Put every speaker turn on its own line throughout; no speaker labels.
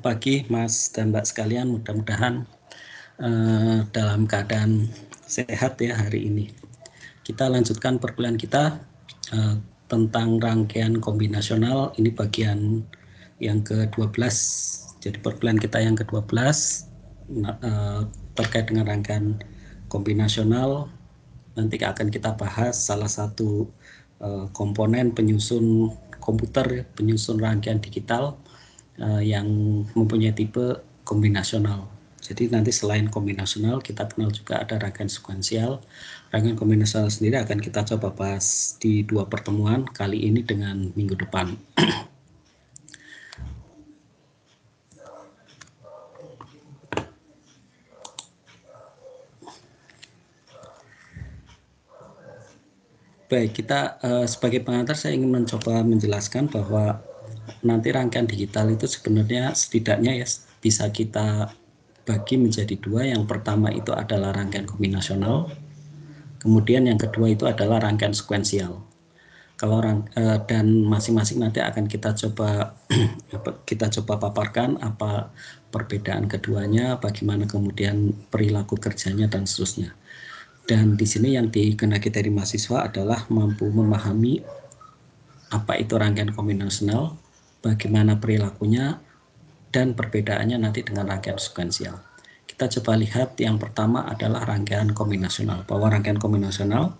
pagi Mas dan Mbak sekalian, mudah-mudahan dalam keadaan sehat ya hari ini. Kita lanjutkan perkuliahan kita tentang rangkaian kombinasional, ini bagian yang ke-12. Jadi perkuliahan kita yang ke-12 terkait dengan rangkaian kombinasional. Nanti akan kita bahas salah satu komponen penyusun komputer, penyusun rangkaian digital yang mempunyai tipe kombinasional. Jadi nanti selain kombinasional, kita kenal juga ada rangkaian sekuensial. Rangkaian kombinasional sendiri akan kita coba bahas di 2 pertemuan, kali ini dengan minggu depan. Baik, kita sebagai pengantar saya ingin mencoba menjelaskan bahwa nanti rangkaian digital itu sebenarnya setidaknya ya bisa kita bagi menjadi 2. Yang pertama itu adalah rangkaian kombinasional, kemudian yang kedua itu adalah rangkaian sekuensial. Kalau dan masing-masing nanti akan kita coba paparkan apa perbedaan keduanya, bagaimana kemudian perilaku kerjanya dan seterusnya. Dan di sini yang dikehendaki dari mahasiswa adalah mampu memahami apa itu rangkaian kombinasional, bagaimana perilakunya, dan perbedaannya nanti dengan rangkaian sekuensial. Kita coba lihat yang pertama adalah rangkaian kombinasional. Bahwa rangkaian kombinasional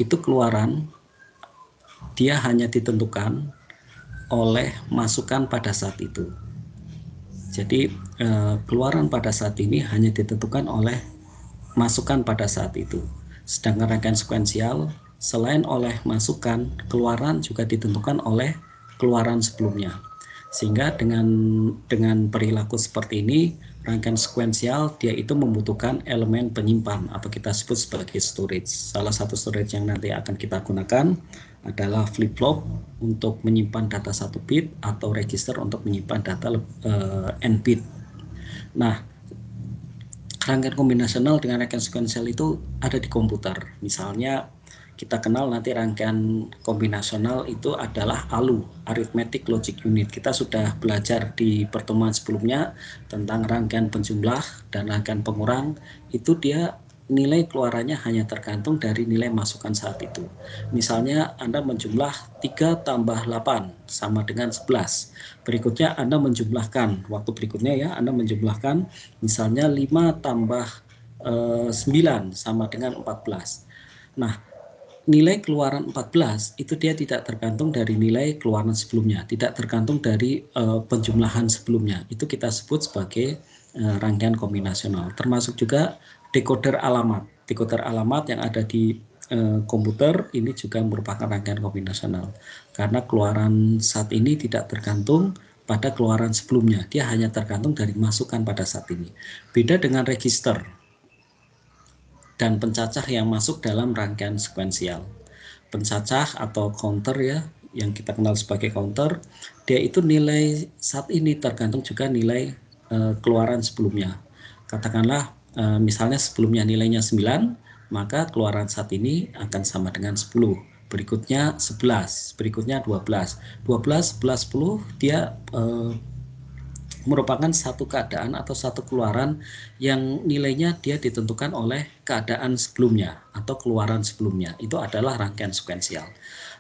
itu keluaran dia hanya ditentukan oleh masukan pada saat itu. Jadi keluaran pada saat ini hanya ditentukan oleh masukan pada saat itu. Sedangkan rangkaian sekuensial selain oleh masukan, keluaran juga ditentukan oleh keluaran sebelumnya. Sehingga dengan perilaku seperti ini, rangkaian sekuensial dia itu membutuhkan elemen penyimpan atau kita sebut sebagai storage. Salah satu storage yang nanti akan kita gunakan adalah flip-flop untuk menyimpan data 1 bit atau register untuk menyimpan data n bit. Nah, rangkaian kombinasional dengan rangkaian sekuensial itu ada di komputer. Misalnya kita kenal nanti rangkaian kombinasional itu adalah ALU, Arithmetic Logic Unit. Kita sudah belajar di pertemuan sebelumnya tentang rangkaian penjumlah dan rangkaian pengurang. Itu dia nilai keluarannya hanya tergantung dari nilai masukan saat itu. Misalnya Anda menjumlah 3 tambah 8 sama dengan 11. Berikutnya Anda menjumlahkan, waktu berikutnya ya Anda menjumlahkan misalnya 5 tambah 9 sama dengan 14. Nah, nilai keluaran 14 itu dia tidak tergantung dari nilai keluaran sebelumnya, tidak tergantung dari penjumlahan sebelumnya. Itu kita sebut sebagai rangkaian kombinasional. Termasuk juga decoder alamat. Decoder alamat yang ada di komputer ini juga merupakan rangkaian kombinasional. Karena keluaran saat ini tidak tergantung pada keluaran sebelumnya, dia hanya tergantung dari masukan pada saat ini. Beda dengan register dan pencacah yang masuk dalam rangkaian sekuensial. Pencacah atau counter ya, yang kita kenal sebagai counter, dia itu nilai saat ini tergantung juga nilai keluaran sebelumnya. Katakanlah misalnya sebelumnya nilainya 9, maka keluaran saat ini akan sama dengan 10. Berikutnya 11, berikutnya 12. 12, 11, 10 dia merupakan satu keadaan atau satu keluaran yang nilainya dia ditentukan oleh keadaan sebelumnya atau keluaran sebelumnya. Itu adalah rangkaian sekuensial.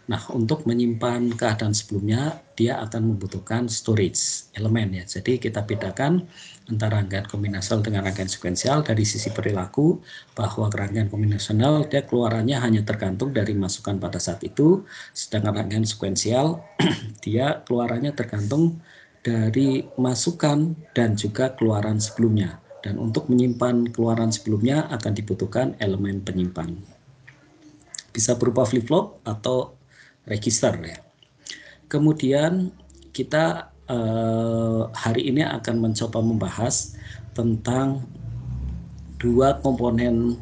Nah, untuk menyimpan keadaan sebelumnya, dia akan membutuhkan storage elemen ya. Jadi kita bedakan antara rangkaian kombinasional dengan rangkaian sekuensial dari sisi perilaku, bahwa rangkaian kombinasional dia keluarannya hanya tergantung dari masukan pada saat itu, sedangkan rangkaian sekuensial dia keluarannya tergantung dari masukan dan juga keluaran sebelumnya. Dan untuk menyimpan keluaran sebelumnya akan dibutuhkan elemen penyimpan. Bisa berupa flip-flop atau register ya. Kemudian kita hari ini akan mencoba membahas tentang 2 komponen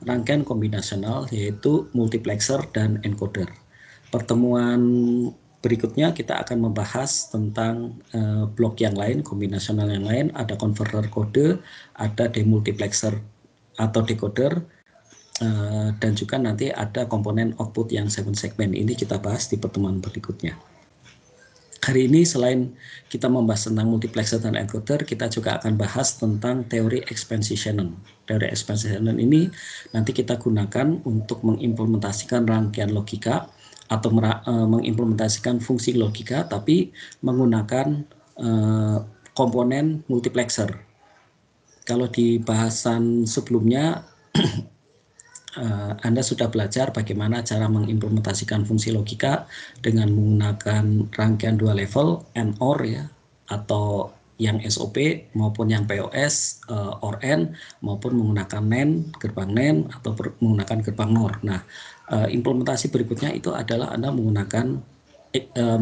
rangkaian kombinasional, yaitu multiplexer dan encoder. Pertemuan berikutnya kita akan membahas tentang blok yang lain, kombinasional yang lain, ada converter kode, ada demultiplexer atau decoder, dan juga nanti ada komponen output yang 7 segmen. Ini kita bahas di pertemuan berikutnya. Hari ini selain kita membahas tentang multiplexer dan encoder, kita juga akan bahas tentang teori expansion. Teori expansion ini nanti kita gunakan untuk mengimplementasikan rangkaian logika atau mengimplementasikan fungsi logika, tapi menggunakan komponen multiplexer. Kalau di bahasan sebelumnya Anda sudah belajar bagaimana cara mengimplementasikan fungsi logika dengan menggunakan rangkaian dua level AND OR ya, atau yang SOP maupun yang POS, OR AND maupun menggunakan NAND, gerbang NAND atau menggunakan gerbang NOR. Nah, implementasi berikutnya itu adalah Anda menggunakan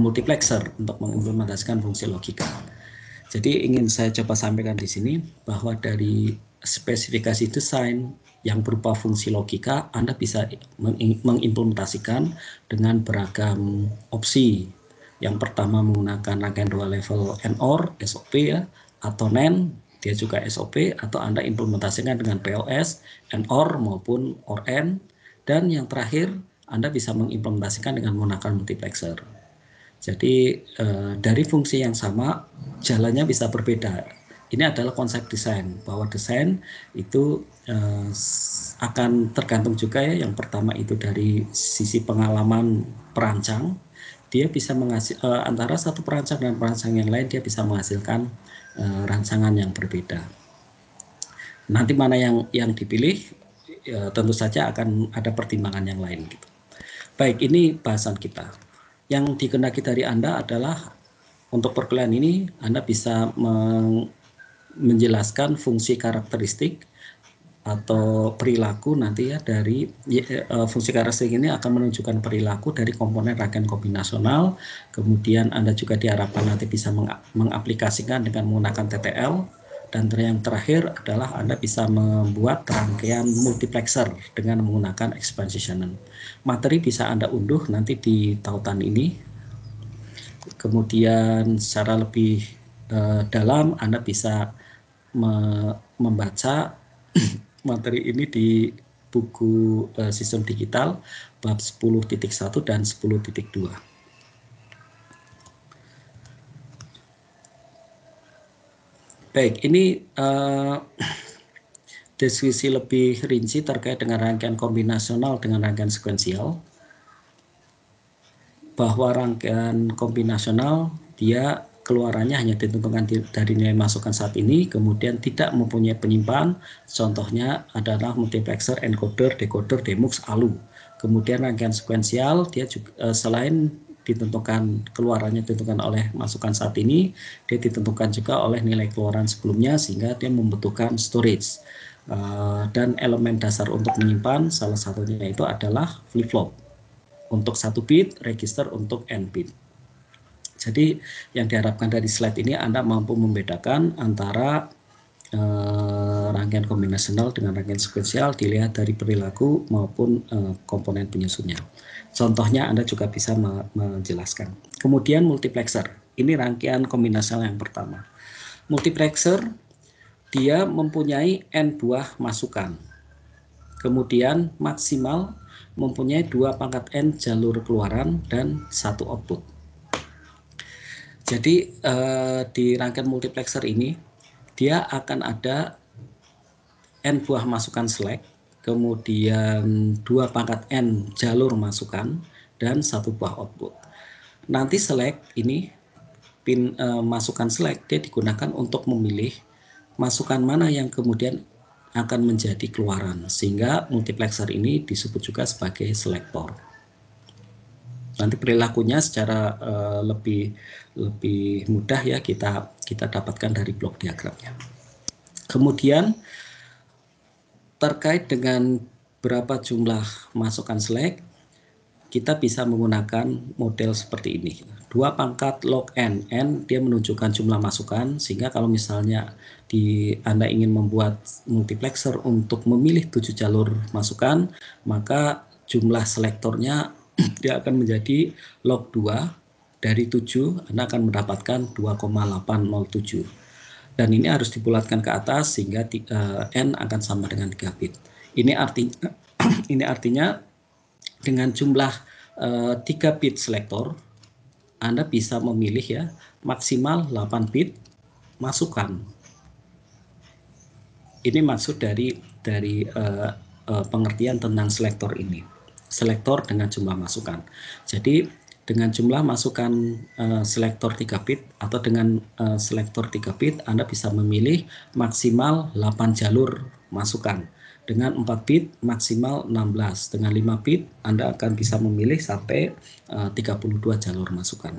multiplexer untuk mengimplementasikan fungsi logika. Jadi ingin saya coba sampaikan di sini bahwa dari spesifikasi desain yang berupa fungsi logika, Anda bisa mengimplementasikan dengan beragam opsi. Yang pertama menggunakan rangkaian dua level NOR, SOP ya, atau NAND, dia juga SOP, atau Anda implementasikan dengan POS, NOR maupun OR AND, dan yang terakhir Anda bisa mengimplementasikan dengan menggunakan multiplexer. Jadi dari fungsi yang sama jalannya bisa berbeda. Ini adalah konsep desain, bahwa desain itu akan tergantung juga ya. Yang pertama itu dari sisi pengalaman perancang, dia bisa antara satu perancang dan perancang yang lain dia bisa menghasilkan rancangan yang berbeda. Nanti mana yang dipilih tentu saja akan ada pertimbangan yang lain gitu. Baik, ini bahasan kita. Yang dikehendaki dari Anda adalah untuk perkuliahan ini Anda bisa menjelaskan fungsi karakteristik atau perilaku nanti ya dari fungsi karakteristik ini akan menunjukkan perilaku dari komponen rangkaian kombinasional. Kemudian Anda juga diharapkan nanti bisa mengaplikasikan dengan menggunakan TTL. Dan yang terakhir adalah Anda bisa membuat rangkaian multiplexer dengan menggunakan expansion. Materi bisa Anda unduh nanti di tautan ini. Kemudian secara lebih dalam Anda bisa membaca materi ini di buku sistem digital bab 10.1 dan 10.2. Baik, ini deskripsi lebih rinci terkait dengan rangkaian kombinasional dengan rangkaian sekuensial. Bahwa rangkaian kombinasional dia keluarannya hanya ditentukan dari nilai masukan saat ini, kemudian tidak mempunyai penyimpan. Contohnya adalah multiplexer, encoder, decoder, demux, ALU. Kemudian rangkaian sekuensial dia juga selain ditentukan keluarannya ditentukan oleh masukan saat ini, dia ditentukan juga oleh nilai keluaran sebelumnya sehingga dia membutuhkan storage. Dan elemen dasar untuk menyimpan salah satunya itu adalah flip-flop. Untuk 1 bit, register untuk n bit. Jadi yang diharapkan dari slide ini Anda mampu membedakan antara rangkaian kombinasional dengan rangkaian sekuensial dilihat dari perilaku maupun komponen penyusunnya. Contohnya Anda juga bisa menjelaskan. Kemudian multiplexer, ini rangkaian kombinasional yang pertama. Multiplexer dia mempunyai n buah masukan. Kemudian maksimal mempunyai 2 pangkat n jalur keluaran dan 1 output. Jadi di rangkaian multiplexer ini dia akan ada n buah masukan select, kemudian 2 pangkat n jalur masukan dan 1 buah output. Nanti select ini pin masukan select dia digunakan untuk memilih masukan mana yang kemudian akan menjadi keluaran, sehingga multiplexer ini disebut juga sebagai selektor. Nanti perilakunya secara lebih mudah ya kita dapatkan dari blok diagramnya. Kemudian terkait dengan berapa jumlah masukan select, kita bisa menggunakan model seperti ini. 2 pangkat log n, n dia menunjukkan jumlah masukan, sehingga kalau misalnya Anda ingin membuat multiplexer untuk memilih 7 jalur masukan, maka jumlah selektornya dia akan menjadi log 2 dari 7, Anda akan mendapatkan 2,807. Dan ini harus dibulatkan ke atas sehingga n akan sama dengan 3 bit. Ini artinya dengan jumlah 3 bit selektor, Anda bisa memilih ya maksimal 8 bit masukan. Ini maksud dari pengertian tentang selektor ini. Selektor dengan jumlah masukan. Jadi dengan jumlah masukan selektor 3 bit atau dengan selektor 3 bit Anda bisa memilih maksimal 8 jalur masukan. Dengan 4 bit maksimal 16. Dengan 5 bit Anda akan bisa memilih sampai 32 jalur masukan.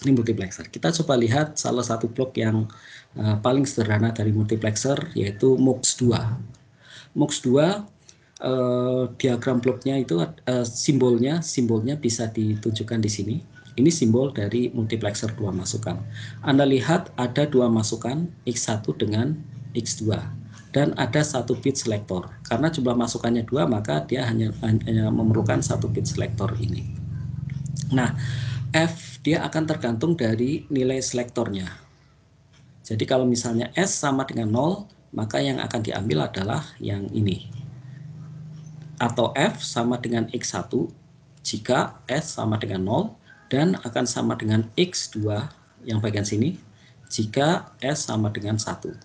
Ini multiplexer. Kita coba lihat salah satu blok yang paling sederhana dari multiplexer, yaitu MUX2. MUX2 diagram bloknya itu simbolnya bisa ditunjukkan di sini. Ini simbol dari multiplexer 2 masukan. Anda lihat ada 2 masukan X1 dengan X2 dan ada 1 bit selektor. Karena jumlah masukannya 2, maka dia hanya memerlukan 1 bit selektor ini. Nah, F dia akan tergantung dari nilai selektornya. Jadi kalau misalnya S sama dengan 0, maka yang akan diambil adalah yang ini. Atau F sama dengan X1 jika S sama dengan 0 dan akan sama dengan X2 yang bagian sini jika S sama dengan 1.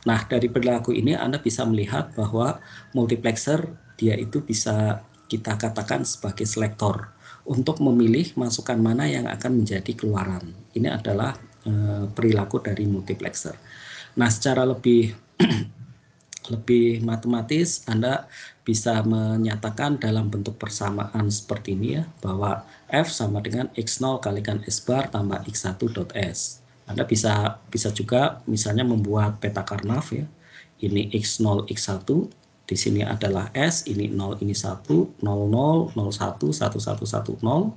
Nah, dari perilaku ini Anda bisa melihat bahwa multiplexer dia itu bisa kita katakan sebagai selektor untuk memilih masukan mana yang akan menjadi keluaran. Ini adalah perilaku dari multiplexer. Nah, secara lebih matematis Anda bisa menyatakan dalam bentuk persamaan seperti ini ya, bahwa F sama dengan X0 kalikan S bar tambah X1 dot S. Anda bisa juga misalnya membuat peta Karnav ya. Ini X0 X1, di sini adalah S, ini 0 ini 1, 00 01 1110.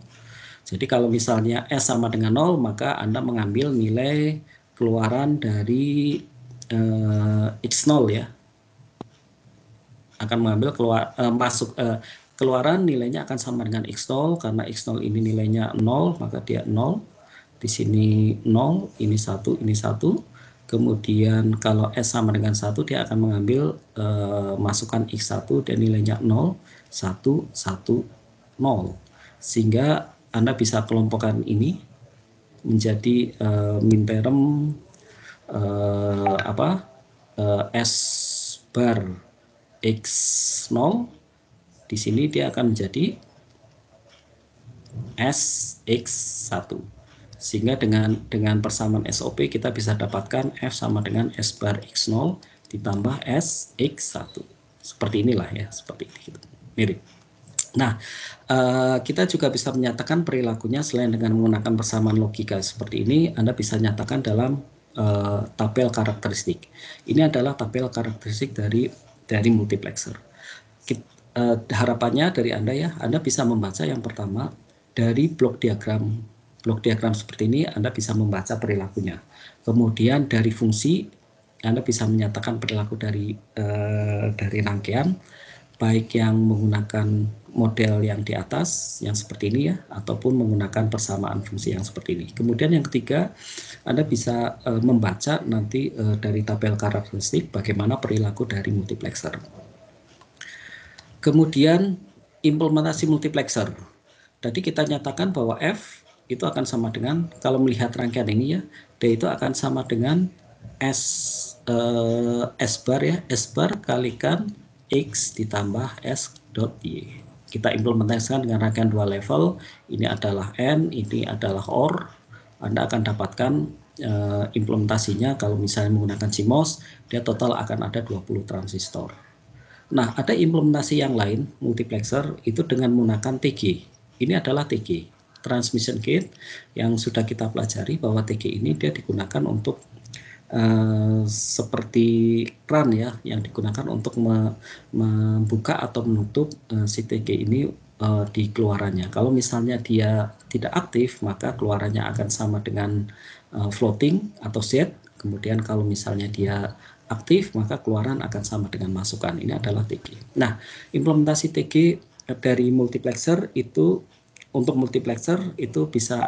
Jadi kalau misalnya S sama dengan 0, maka Anda mengambil nilai keluaran dari X0 ya. Akan mengambil keluaran nilainya akan sama dengan X0 karena X0 ini nilainya 0, maka dia 0. Di sini 0, ini 1, ini 1. Kemudian kalau S sama dengan 1, dia akan mengambil masukan X1 dan nilainya 0, 1, 1, 0. Sehingga Anda bisa kelompokkan ini menjadi min term S bar X0. Di sini dia akan menjadi SX1. Sehingga dengan persamaan SOP kita bisa dapatkan F sama dengan S bar X0 ditambah SX1. Seperti inilah ya, seperti ini gitu. Mirip. Nah, kita juga bisa menyatakan perilakunya selain dengan menggunakan persamaan logika seperti ini, Anda bisa nyatakan dalam tabel karakteristik. Ini adalah tabel karakteristik dari multiplexer. Harapannya dari Anda ya, Anda bisa membaca yang pertama dari blok diagram seperti ini Anda bisa membaca perilakunya. Kemudian dari fungsi Anda bisa menyatakan perilaku dari rangkaian, baik yang menggunakan model yang di atas yang seperti ini ya, ataupun menggunakan persamaan fungsi yang seperti ini. Kemudian yang ketiga, Anda bisa membaca nanti dari tabel karakteristik bagaimana perilaku dari multiplexer. Kemudian implementasi multiplexer. Tadi kita nyatakan bahwa F itu akan sama dengan, kalau melihat rangkaian ini ya, D itu akan sama dengan S bar ya, S bar kalikan X ditambah S dot Y. Kita implementasikan dengan rangkaian 2 level, ini adalah N, ini adalah OR. Anda akan dapatkan implementasinya kalau misalnya menggunakan CMOS, dia total akan ada 20 transistor. Nah, ada implementasi yang lain, multiplexer, itu dengan menggunakan TG. Ini adalah TG, Transmission Gate, yang sudah kita pelajari bahwa TG ini dia digunakan untuk seperti run ya, yang digunakan untuk membuka atau menutup si TG ini di keluarannya. Kalau misalnya dia tidak aktif, maka keluarannya akan sama dengan floating atau set. Kemudian kalau misalnya dia aktif, maka keluaran akan sama dengan masukan. Ini adalah TG. Nah, implementasi TG dari multiplexer itu, untuk multiplexer itu bisa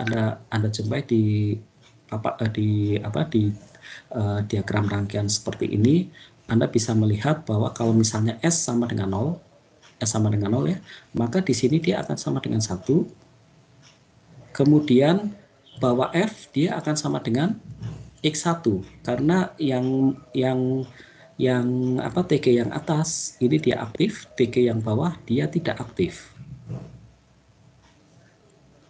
Anda jumpai di diagram rangkaian seperti ini. Anda bisa melihat bahwa kalau misalnya S sama dengan 0 ya, maka di sini dia akan sama dengan 1. Kemudian bawah F dia akan sama dengan X1 karena TG yang atas ini dia aktif, TG yang bawah dia tidak aktif.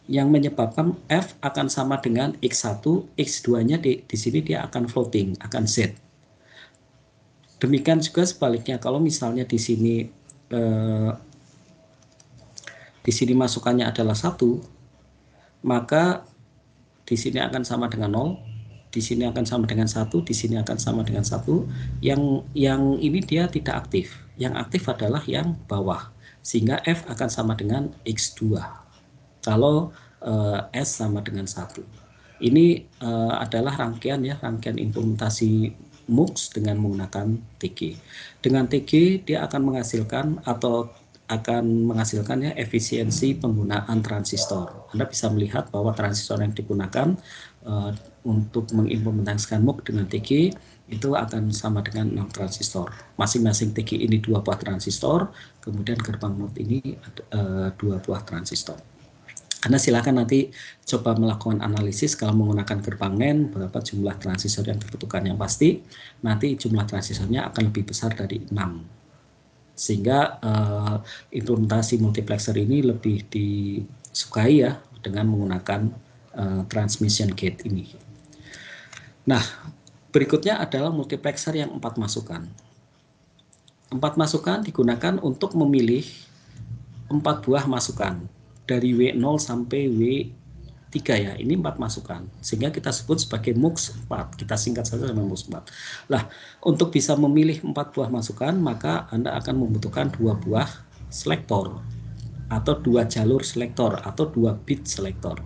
Yang menyebabkan F akan sama dengan X1, X2-nya di sini dia akan floating, akan Z. Demikian juga sebaliknya, kalau misalnya di sini masukannya adalah 1, maka di sini akan sama dengan 0, di sini akan sama dengan 1, di sini akan sama dengan 1. Yang ini dia tidak aktif. Yang aktif adalah yang bawah. Sehingga F akan sama dengan X2. Kalau S sama dengan 1. Ini adalah rangkaian implementasi MUX dengan menggunakan TG. Dengan TG dia akan menghasilkan efisiensi penggunaan transistor. Anda bisa melihat bahwa transistor yang digunakan untuk mengimplementasikan MUX dengan TG itu akan sama dengan 6 transistor. Masing-masing TG ini 2 buah transistor, kemudian gerbang NOT ini 2 buah transistor. Anda silakan nanti coba melakukan analisis kalau menggunakan gerbang NAND berapa jumlah transistor yang dibutuhkan. Yang pasti nanti jumlah transistornya akan lebih besar dari 6. Sehingga implementasi multiplexer ini lebih disukai ya dengan menggunakan transmission gate ini. Nah, berikutnya adalah multiplexer yang 4 masukan. 4 masukan digunakan untuk memilih 4 buah masukan. Dari W0 sampai W3 ya, ini 4 masukan. Sehingga kita sebut sebagai MUX 4. Kita singkat saja dengan MUX 4. Nah, untuk bisa memilih 4 buah masukan, maka Anda akan membutuhkan 2 buah selektor atau 2 jalur selektor atau 2 bit selektor.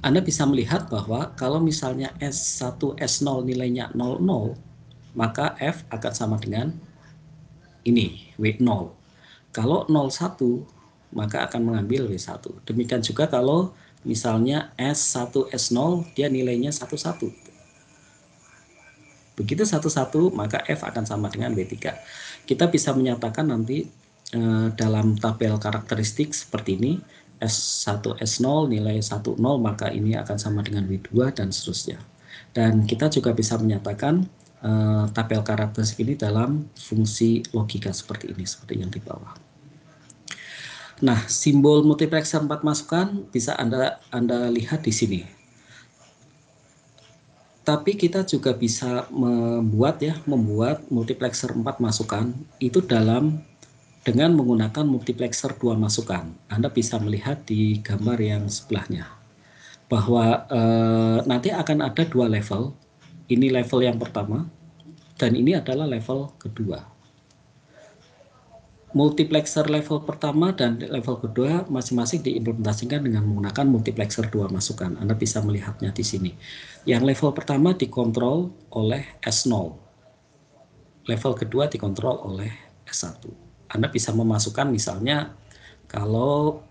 Anda bisa melihat bahwa kalau misalnya S1, S0 nilainya 00, maka F akan sama dengan ini, W0. Kalau 01, maka akan mengambil W1. Demikian juga kalau misalnya S1, S0, dia nilainya 11. Begitu 11, maka F akan sama dengan W3. Kita bisa menyatakan nanti dalam tabel karakteristik seperti ini, S1, S0 nilai 10, maka ini akan sama dengan W2 dan seterusnya. Dan kita juga bisa menyatakan tabel karakteristik ini dalam fungsi logika seperti ini, seperti yang di bawah. Nah, simbol multiplexer 4 masukan bisa Anda lihat di sini. Tapi kita juga bisa membuat multiplexer 4 masukan itu dengan menggunakan multiplexer 2 masukan. Anda bisa melihat di gambar yang sebelahnya bahwa nanti akan ada 2 level. Ini level yang pertama dan ini adalah level kedua. Multiplexer level pertama dan level kedua masing-masing diimplementasikan dengan menggunakan multiplexer 2 masukan. Anda bisa melihatnya di sini. Yang level pertama dikontrol oleh S0. Level kedua dikontrol oleh S1. Anda bisa memasukkan misalnya kalau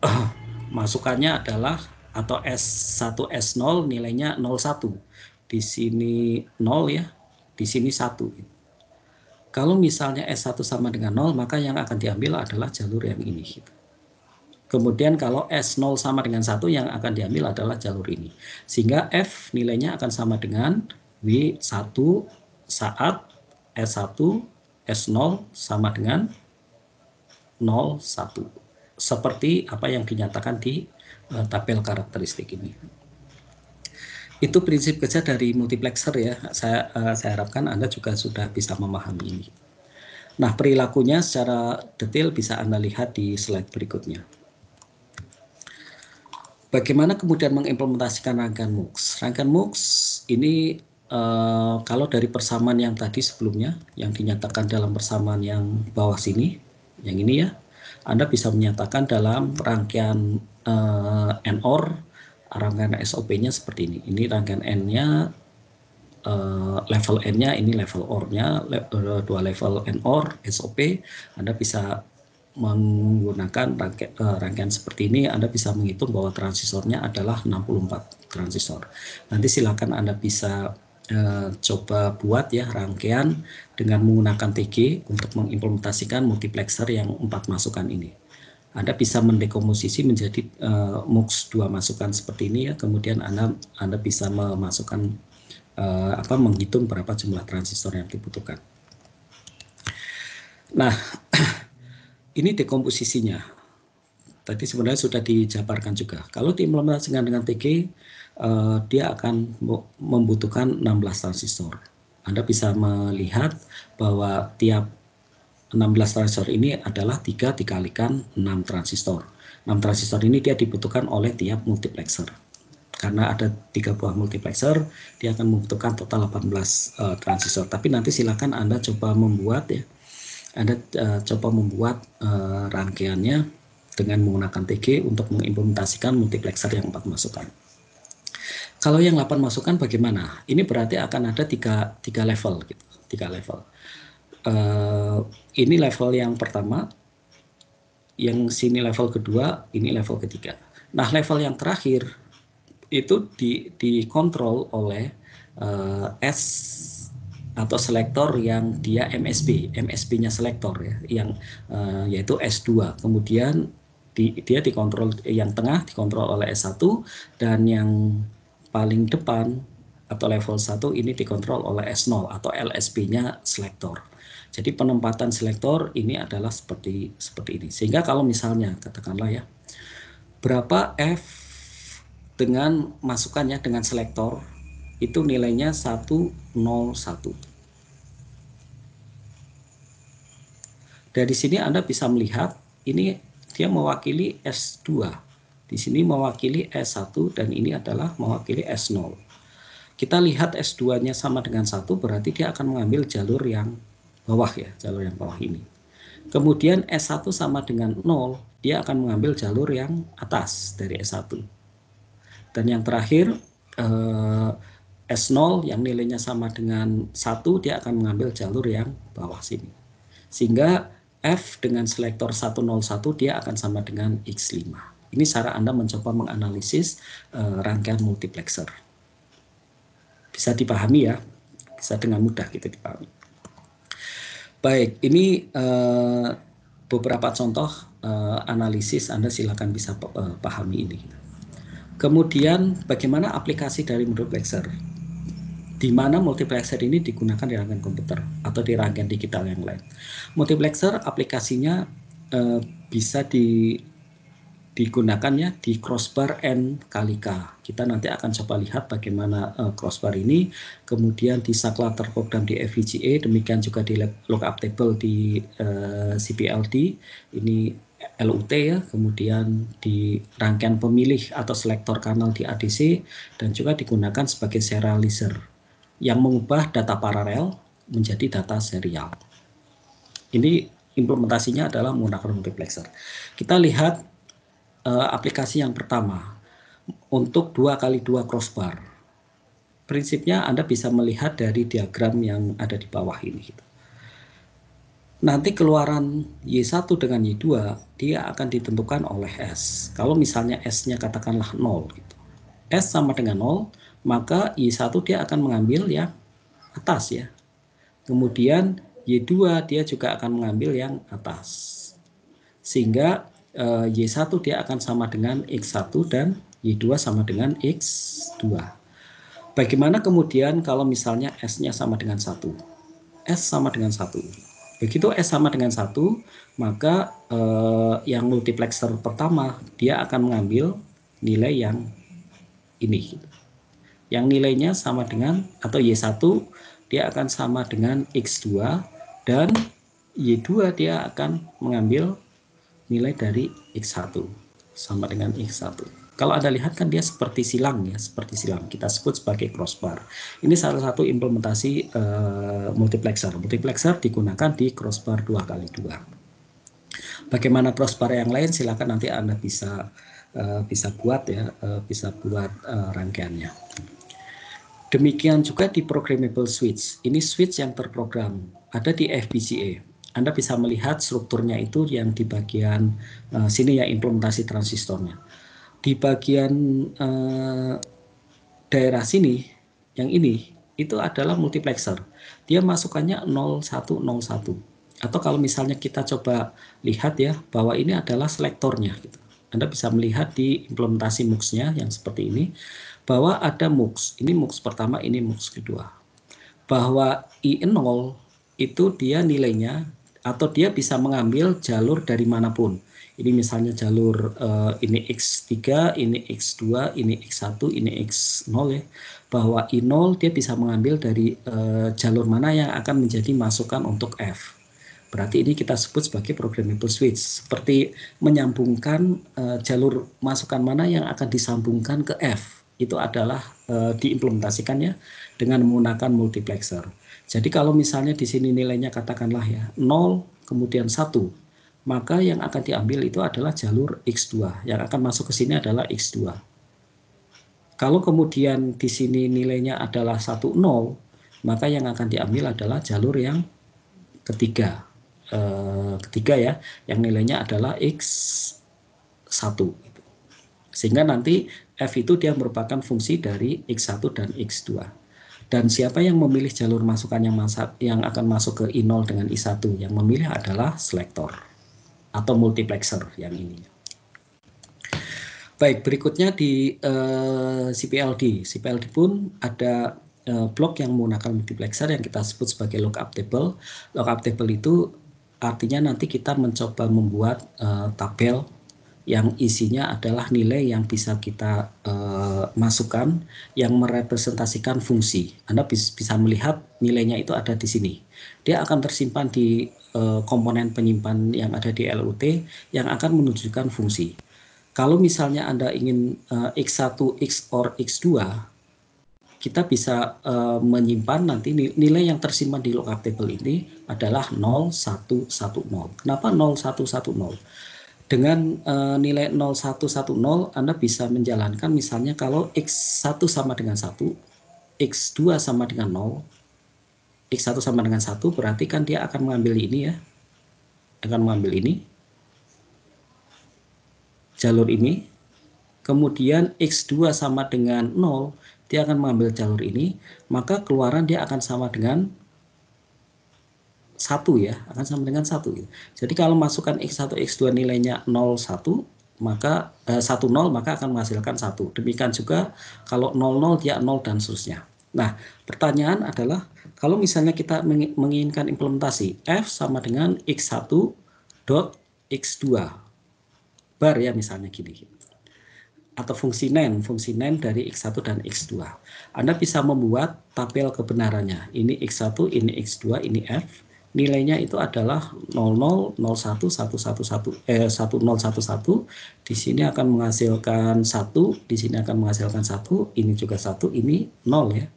masukannya adalah atau S1 S0 nilainya 01. Di sini 0 ya, di sini 1. Kalau misalnya S1 sama dengan 0, maka yang akan diambil adalah jalur yang ini. Kemudian kalau S0 sama dengan 1, yang akan diambil adalah jalur ini. Sehingga F nilainya akan sama dengan W1 saat S1, S0 sama dengan 0, 1. Seperti apa yang dinyatakan di tabel karakteristik ini. Itu prinsip kerja dari multiplexer ya. Saya harapkan Anda juga sudah bisa memahami ini. Nah, perilakunya secara detail bisa Anda lihat di slide berikutnya. Bagaimana kemudian mengimplementasikan rangkaian MUX? Rangkaian MUX ini kalau dari persamaan yang tadi sebelumnya, yang dinyatakan dalam persamaan yang bawah sini, yang ini ya, Anda bisa menyatakan dalam rangkaian NOR, rangkaian SOP-nya seperti ini. Ini rangkaian N-nya, level N-nya, ini level OR-nya, 2 level NOR, SOP. Anda bisa menggunakan rangkaian seperti ini. Anda bisa menghitung bahwa transistornya adalah 64 transistor. Nanti silakan Anda bisa coba buat ya rangkaian dengan menggunakan TG untuk mengimplementasikan multiplexer yang 4 masukan ini. Anda bisa mendekomposisi menjadi MUX 2 masukan seperti ini ya. Kemudian Anda bisa memasukkan menghitung berapa jumlah transistor yang dibutuhkan. Nah, ini dekomposisinya. Tadi sebenarnya sudah dijabarkan juga. Kalau diimplementasikan dengan TG, dia akan membutuhkan 16 transistor. Anda bisa melihat bahwa tiap 16 transistor ini adalah 3 dikalikan 6 transistor. 6 transistor ini dia dibutuhkan oleh tiap multiplexer. Karena ada 3 buah multiplexer, dia akan membutuhkan total 18 transistor. Tapi nanti silakan Anda coba membuat ya. Anda coba membuat rangkaiannya dengan menggunakan TG untuk mengimplementasikan multiplexer yang 4 masukan. Kalau yang 8 masukan bagaimana? Ini berarti akan ada 3 level gitu, 3 level. Ini level yang pertama, yang sini level kedua, ini level ketiga. Nah, level yang terakhir itu dikontrol oleh S atau selektor yang dia MSB-nya selektor ya, yang yaitu S2. Kemudian dia dikontrol, yang tengah dikontrol oleh S1, dan yang paling depan atau level 1 ini dikontrol oleh S0 atau LSB-nya selektor. Jadi penempatan selektor ini adalah seperti ini. Sehingga kalau misalnya katakanlah ya, berapa F dengan masukannya dengan selektor itu nilainya 101. Dari sini Anda bisa melihat ini dia mewakili S2. Di sini mewakili S1 dan ini adalah mewakili S0. Kita lihat S2-nya sama dengan 1, berarti dia akan mengambil jalur yang bawah ya, jalur yang bawah ini. Kemudian S1 sama dengan 0, dia akan mengambil jalur yang atas dari S1. Dan yang terakhir S0 yang nilainya sama dengan 1, dia akan mengambil jalur yang bawah sini. Sehingga F dengan selektor 101 dia akan sama dengan X5. Ini cara Anda mencoba menganalisis rangkaian multiplexer. Bisa dipahami ya, bisa dengan mudah gitu dipahami. Baik, ini beberapa contoh analisis, Anda silakan bisa pahami ini. Kemudian bagaimana aplikasi dari multiplexer? Di mana multiplexer ini digunakan di rangkaian komputer atau di rangkaian digital yang lain. Multiplexer aplikasinya bisa digunakan ya di crossbar N kali K. Kita nanti akan coba lihat bagaimana crossbar ini, kemudian di saklar terprogram di FPGA, demikian juga di lookup table di CPLD, ini LUT ya, kemudian di rangkaian pemilih atau selektor kanal di ADC, dan juga digunakan sebagai serializer yang mengubah data paralel menjadi data serial. Ini implementasinya adalah menggunakan multiplexer. Kita lihat aplikasi yang pertama untuk 2x2 crossbar. Prinsipnya Anda bisa melihat dari diagram yang ada di bawah ini. Nanti keluaran Y1 dengan Y2 dia akan ditentukan oleh S. Kalau misalnya S-nya katakanlah 0 gitu. S sama dengan 0, maka Y1 dia akan mengambil yang atas ya. Kemudian Y2 dia juga akan mengambil yang atas. Sehingga Y1 dia akan sama dengan X1 dan Y2 sama dengan X2. Bagaimana kemudian kalau misalnya S-nya sama dengan 1? S sama dengan 1. Begitu S sama dengan 1, maka yang multiplexer pertama dia akan mengambil nilai yang ini. Yang nilainya sama dengan, atau Y1 dia akan sama dengan X2, dan Y2 dia akan mengambil nilai dari X1 sama dengan X1. Kalau Anda lihat kan dia seperti silang ya, seperti silang. Kita sebut sebagai crossbar. Ini salah satu implementasi multiplexer. Multiplexer digunakan di crossbar 2x2. Bagaimana crossbar yang lain silakan nanti Anda bisa buat ya, bisa buat rangkaiannya. Demikian juga di programmable switch. Ini switch yang terprogram, ada di FPGA. Anda bisa melihat strukturnya itu yang di bagian sini ya, implementasi transistornya. Di bagian daerah sini, yang ini, itu adalah multiplexer. Dia masukannya 0101. Atau kalau misalnya kita coba lihat ya, bahwa ini adalah selektornya. Gitu. Anda bisa melihat di implementasi MUX-nya yang seperti ini, bahwa ada MUX. Ini MUX pertama, ini MUX kedua. Bahwa I0 itu dia nilainya, atau dia bisa mengambil jalur dari manapun. Ini misalnya jalur ini X3, ini X2, ini X1, ini X0 ya. Bahwa I0 dia bisa mengambil dari jalur mana yang akan menjadi masukan untuk F. Berarti ini kita sebut sebagai programmable switch. Seperti menyambungkan jalur masukan mana yang akan disambungkan ke F. Itu adalah diimplementasikannya dengan menggunakan multiplexer. Jadi kalau misalnya di sini nilainya katakanlah ya 0 kemudian 1, maka yang akan diambil itu adalah jalur X2. Yang akan masuk ke sini adalah X2. Kalau kemudian di sini nilainya adalah 1, 0, maka yang akan diambil adalah jalur yang ketiga. Ketiga ya, yang nilainya adalah X1. Sehingga nanti F itu dia merupakan fungsi dari X1 dan X2. Dan siapa yang memilih jalur masukan yang akan masuk ke I0 dengan I1? Yang memilih adalah selektor atau multiplexer yang ini. Baik, berikutnya di CPLD. CPLD pun ada blok yang menggunakan multiplexer yang kita sebut sebagai lookup table. Lookup table itu artinya nanti kita mencoba membuat tabel yang isinya adalah nilai yang bisa kita masukkan yang merepresentasikan fungsi. Anda bisa melihat nilainya itu ada di sini. Dia akan tersimpan di komponen penyimpan yang ada di LUT yang akan menunjukkan fungsi. Kalau misalnya Anda ingin X1, X or X2, kita bisa menyimpan nanti nilai yang tersimpan di lookup table ini adalah 0110. Kenapa 0110? Dengan nilai 0110 Anda bisa menjalankan misalnya kalau X1 sama dengan 1, X2 sama dengan 0, X1 sama dengan 1 berarti kan dia akan mengambil ini ya. Akan mengambil ini. Jalur ini. Kemudian X2 sama dengan 0, dia akan mengambil jalur ini, maka keluaran dia akan sama dengan 1 ya, akan sama dengan 1. Jadi kalau masukkan X1, X2 nilainya 0, 1, maka 10, maka akan menghasilkan 1. Demikian juga kalau 00 dia 0 dan seterusnya. Nah, pertanyaan adalah kalau misalnya kita menginginkan implementasi F sama dengan X1 dot X2 bar ya misalnya gini. Atau fungsi NaN dari X1 dan X2. Anda bisa membuat tabel kebenarannya. Ini X1, ini X2, ini F. Nilainya itu adalah 00, 01, 111, 1011. Di sini akan menghasilkan 1, di sini akan menghasilkan 1, ini juga 1, ini 0 ya.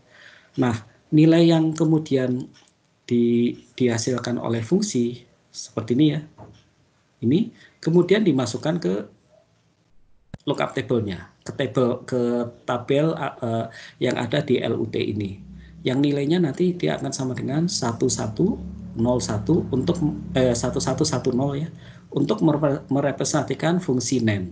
Nah, nilai yang kemudian dihasilkan oleh fungsi seperti ini ya. Ini kemudian dimasukkan ke lookup table-nya, ke tabel yang ada di LUT ini. Yang nilainya nanti dia akan sama dengan 1101 untuk 1110 ya, untuk merepresentasikan fungsi NaN.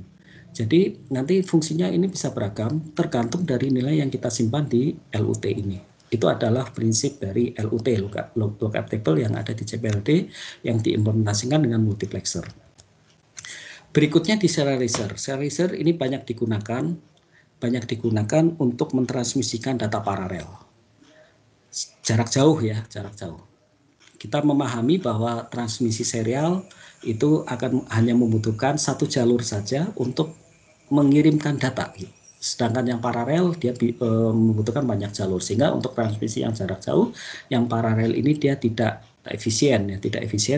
Jadi nanti fungsinya ini bisa beragam tergantung dari nilai yang kita simpan di LUT ini. Itu adalah prinsip dari LUT, lookup table yang ada di CPLD yang diimplementasikan dengan multiplexer. Berikutnya di serializer. Serializer ini banyak digunakan untuk mentransmisikan data paralel. Jarak jauh ya, jarak jauh. Kita memahami bahwa transmisi serial itu akan hanya membutuhkan satu jalur saja untuk mengirimkan data. Sedangkan yang paralel dia membutuhkan banyak jalur, sehingga untuk transmisi yang jarak jauh, yang paralel ini dia tidak efisien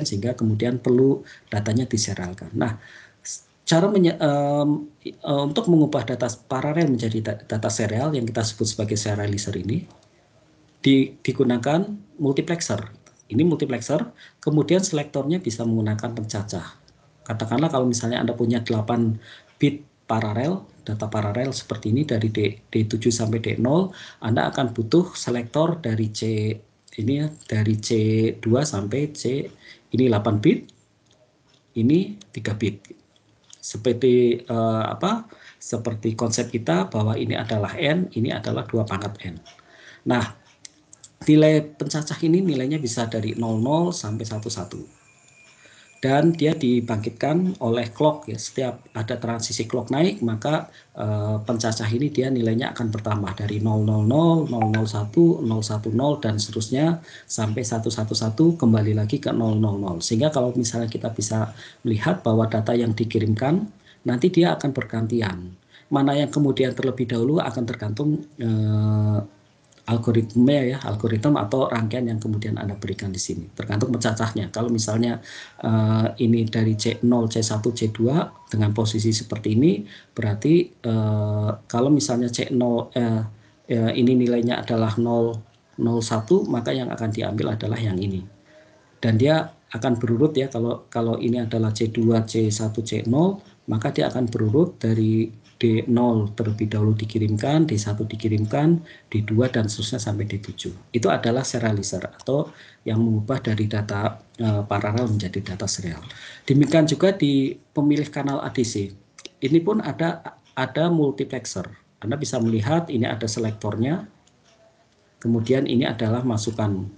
sehingga kemudian perlu datanya diserialkan. Nah, cara untuk mengubah data paralel menjadi data serial yang kita sebut sebagai serializer ini digunakan multiplexer. Ini multiplexer, kemudian selektornya bisa menggunakan pencacah. Katakanlah kalau misalnya Anda punya 8 bit paralel, data paralel seperti ini dari D7 sampai D0, Anda akan butuh selektor dari C ini ya, dari C2 sampai C ini 8 bit, ini 3 bit. Seperti seperti konsep kita bahwa ini adalah N, ini adalah 2 pangkat N. Nah, nilai pencacah ini nilainya bisa dari 00 sampai 11. dan dia dibangkitkan oleh clock ya. Setiap ada transisi clock naik, maka pencacah ini dia nilainya akan bertambah dari 000, 001, 010 dan seterusnya sampai 111 kembali lagi ke 000. Sehingga kalau misalnya kita bisa melihat bahwa data yang dikirimkan nanti dia akan bergantian. Mana yang kemudian terlebih dahulu akan tergantung algoritma atau rangkaian yang kemudian Anda berikan di sini, tergantung pencacahnya. Kalau misalnya ini dari C0, C1, C2 dengan posisi seperti ini, berarti kalau misalnya C0 ini nilainya adalah 001, maka yang akan diambil adalah yang ini. Dan dia akan berurut ya, kalau ini adalah C2, C1, C0, maka dia akan berurut dari D0 terlebih dahulu dikirimkan, D1 dikirimkan, D2 dan seterusnya sampai D7. Itu adalah serializer atau yang mengubah dari data paralel menjadi data serial. Demikian juga di pemilih kanal ADC. Ini pun ada multiplexer. Anda bisa melihat ini ada selektornya, kemudian ini adalah masukan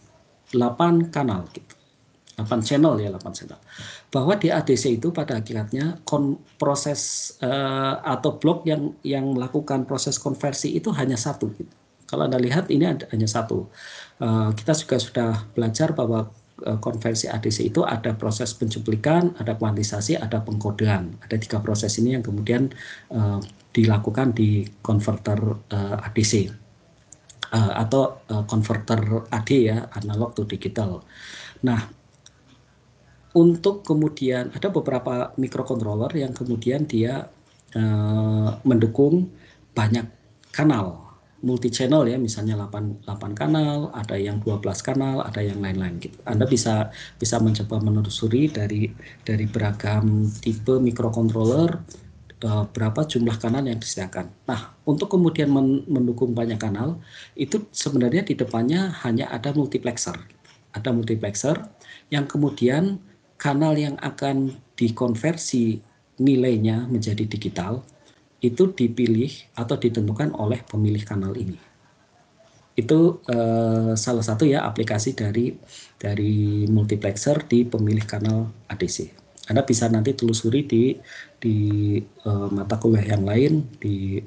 8 kanal gitu. 8 channel ya, 8 channel. Bahwa di ADC itu pada akhirnya proses atau blok yang melakukan proses konversi itu hanya satu. Gitu. Kalau Anda lihat ini hanya satu. Kita juga sudah belajar bahwa konversi ADC itu ada proses pencuplikan, ada kuantisasi, ada pengkodean. Ada 3 proses ini yang kemudian dilakukan di konverter ADC. Atau konverter AD ya, analog to digital. Nah, untuk kemudian ada beberapa microcontroller yang kemudian dia mendukung banyak kanal, multi channel ya, misalnya 8 kanal, ada yang 12 kanal, ada yang lain-lain gitu. Anda bisa mencoba menelusuri dari beragam tipe microcontroller berapa jumlah kanal yang disediakan. Nah, untuk kemudian mendukung banyak kanal, itu sebenarnya di depannya hanya ada multiplexer. Ada multiplexer yang kemudian kanal yang akan dikonversi nilainya menjadi digital itu dipilih atau ditentukan oleh pemilih kanal ini. Itu salah satu ya aplikasi dari multiplexer di pemilih kanal ADC. Anda bisa nanti telusuri di mata kuliah yang lain di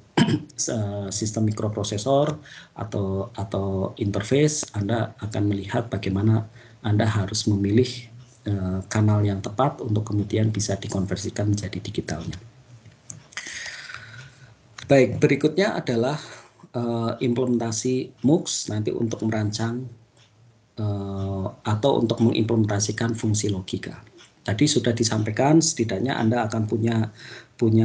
sistem mikroprosesor atau interface. Anda akan melihat bagaimana Anda harus memilih kanal yang tepat untuk kemudian bisa dikonversikan menjadi digitalnya. Baik, berikutnya adalah implementasi MUX nanti untuk merancang atau untuk mengimplementasikan fungsi logika. Tadi sudah disampaikan setidaknya Anda akan punya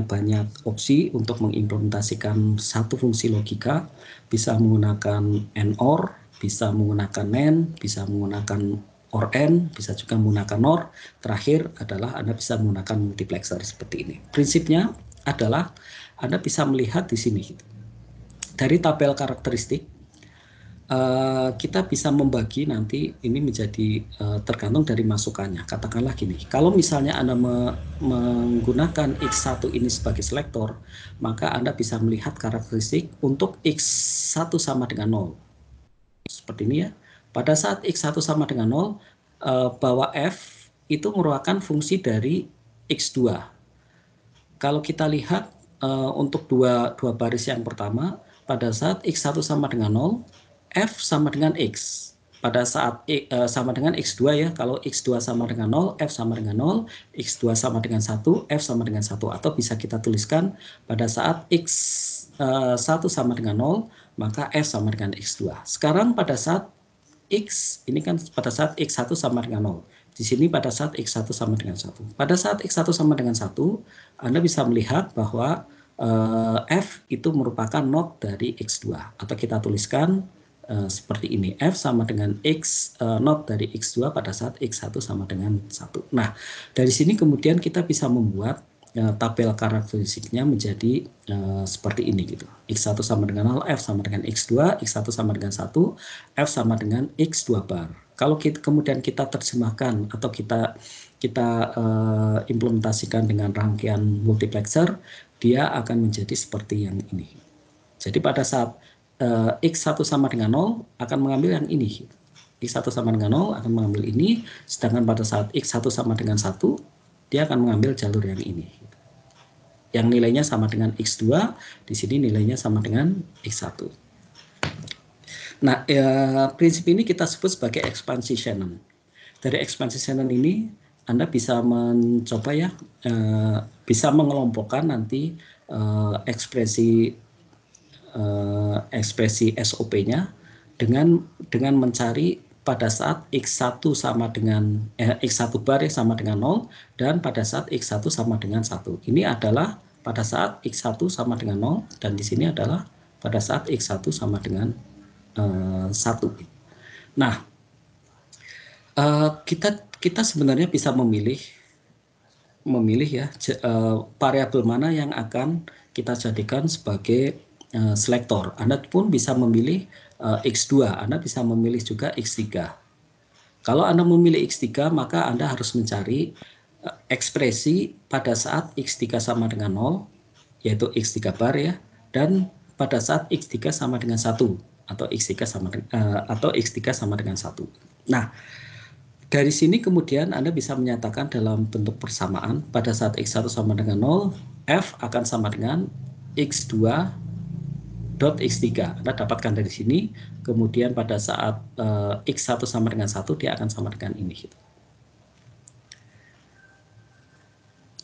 banyak opsi untuk mengimplementasikan satu fungsi logika, bisa menggunakan AND/OR, bisa menggunakan NAND, bisa menggunakan OR AND, bisa juga menggunakan NOR. Terakhir adalah Anda bisa menggunakan multiplexer seperti ini. Prinsipnya adalah Anda bisa melihat di sini dari tabel karakteristik. Kita bisa membagi nanti ini menjadi tergantung dari masukannya. Katakanlah gini, kalau misalnya Anda menggunakan X1 ini sebagai selektor, maka Anda bisa melihat karakteristik untuk X1 sama dengan 0. Seperti ini ya. Pada saat X1 sama dengan 0, bahwa F itu merupakan fungsi dari X2. Kalau kita lihat untuk dua baris yang pertama, pada saat X1 sama dengan 0, F sama dengan X. Pada saat sama dengan X2 ya, kalau X2 sama dengan 0, F sama dengan 0, X2 sama dengan 1, F sama dengan 1. Atau bisa kita tuliskan pada saat X1 sama dengan 0, maka F sama dengan X2. Sekarang pada saat X, ini kan pada saat X1 sama dengan 0. Di sini pada saat X1 sama dengan 1. Pada saat X1 sama dengan 1, Anda bisa melihat bahwa F itu merupakan not dari X2. Atau kita tuliskan seperti ini. F sama dengan X, not dari X2 pada saat X1 sama dengan 1. Nah, dari sini kemudian kita bisa membuat tabel karakteristiknya menjadi seperti ini gitu. X1 sama dengan 0, F sama dengan X2, X1 sama dengan 1, F sama dengan X2 bar. Kalau kemudian kita terjemahkan atau kita implementasikan dengan rangkaian multiplexer, dia akan menjadi seperti yang ini. Jadi pada saat X1 sama dengan 0 akan mengambil yang ini. X1 sama dengan 0 akan mengambil ini, sedangkan pada saat X1 sama dengan 1, dia akan mengambil jalur yang ini. Yang nilainya sama dengan X2, di sini nilainya sama dengan X1. Nah, prinsip ini kita sebut sebagai ekspansi Shannon. Dari ekspansi Shannon ini, Anda bisa mencoba ya, bisa mengelompokkan nanti ekspresi SOP-nya dengan mencari pada saat X1 sama dengan X1 bar sama dengan 0 dan pada saat X1 sama dengan 1. Ini adalah pada saat X1 sama dengan 0 dan di sini adalah pada saat X1 sama dengan 1. Nah, kita sebenarnya bisa memilih ya variabel mana yang akan kita jadikan sebagai selektor. Anda pun bisa memilih X2, Anda bisa memilih juga X3. Kalau Anda memilih X3, maka Anda harus mencari ekspresi pada saat X3 sama dengan 0, yaitu X3 bar ya, dan pada saat X3 sama dengan 1, atau X3 sama dengan 1. Nah, dari sini kemudian Anda bisa menyatakan dalam bentuk persamaan pada saat X1 sama dengan 0, F akan sama dengan X2 dot X3. Anda dapatkan dari sini, kemudian pada saat X1 sama dengan 1, dia akan sama dengan ini.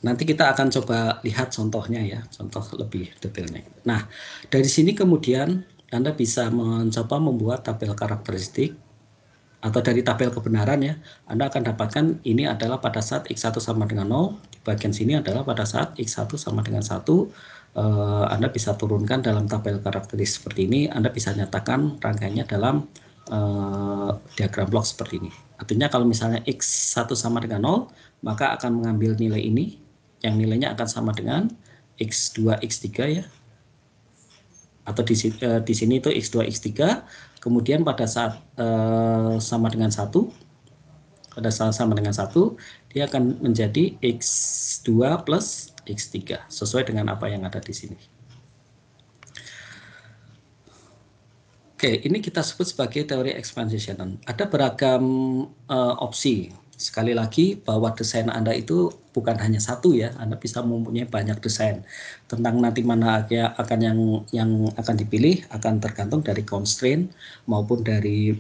Nanti kita akan coba lihat contohnya ya, contoh lebih detailnya. Nah, dari sini kemudian Anda bisa mencoba membuat tabel karakteristik, atau dari tabel kebenaran ya, Anda akan dapatkan ini adalah pada saat X1 sama dengan 0, di bagian sini adalah pada saat X1 sama dengan 1. Anda bisa turunkan dalam tabel karakteristik seperti ini, Anda bisa nyatakan rangkaiannya dalam diagram blok seperti ini. Artinya kalau misalnya X1 sama dengan 0, maka akan mengambil nilai ini, yang nilainya akan sama dengan X2, X3 ya, atau di sini itu X2, X3, kemudian pada saat sama dengan 1, pada saat sama dengan 1, dia akan menjadi X2 plus X3, sesuai dengan apa yang ada di sini. Oke, ini kita sebut sebagai teori ekspansi Shannon. Ada beragam opsi. Sekali lagi bahwa desain Anda itu bukan hanya satu ya, Anda bisa mempunyai banyak desain. Tentang nanti mana akan yang akan dipilih akan tergantung dari constraint maupun dari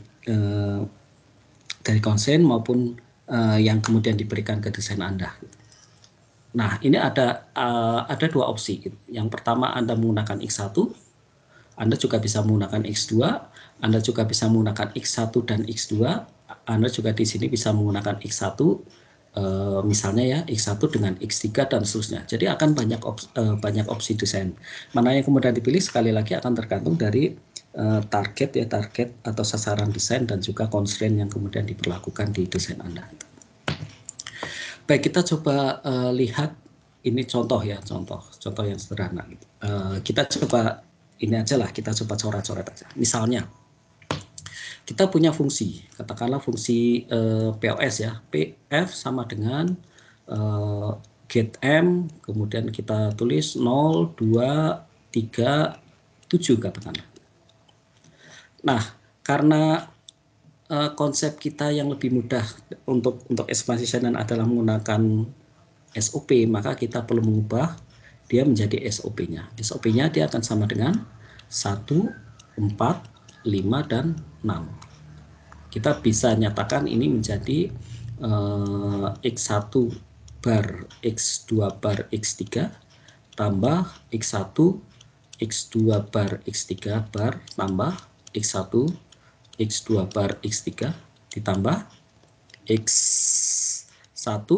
constraint maupun yang kemudian diberikan ke desain Anda. Nah, ini ada dua opsi. Yang pertama Anda menggunakan X1, Anda juga bisa menggunakan X2, Anda juga bisa menggunakan X1 dan X2, Anda juga di sini bisa menggunakan X1, misalnya ya X1 dengan X3 dan seterusnya. Jadi akan banyak opsi desain. Mana yang kemudian dipilih sekali lagi akan tergantung dari target atau sasaran desain dan juga constraint yang kemudian diberlakukan di desain Anda. Baik, kita coba lihat ini contoh ya, contoh yang sederhana. Kita coba ini aja lah, kita coba coret-coret aja. Misalnya, kita punya fungsi, katakanlah fungsi POS ya, PF sama dengan get M, kemudian kita tulis 0, 2, 3, 7 katakanlah. Nah, karena konsep kita yang lebih mudah untuk ekspansi Shannon adalah menggunakan SOP, maka kita perlu mengubah dia menjadi SOP-nya. SOP-nya dia akan sama dengan 1, 4, 5, dan 6. Kita bisa nyatakan ini menjadi X1 bar, X2 bar, X3, tambah X1, X2 bar, X3 bar, tambah X1, X2 bar, X3, ditambah X1,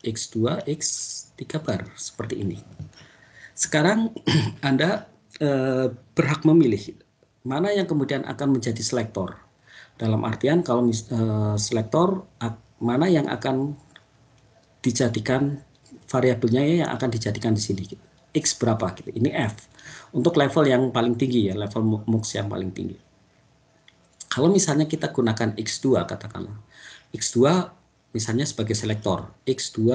X2, X3 bar, seperti ini. Sekarang Anda berhak memilih mana yang kemudian akan menjadi selektor. Dalam artian kalau selektor mana yang akan dijadikan variabelnya yang akan dijadikan di sini. X berapa gitu. Ini F. Untuk level yang paling tinggi ya, level MUX yang paling tinggi. Kalau misalnya kita gunakan X2 katakanlah. X2 misalnya sebagai selektor. X2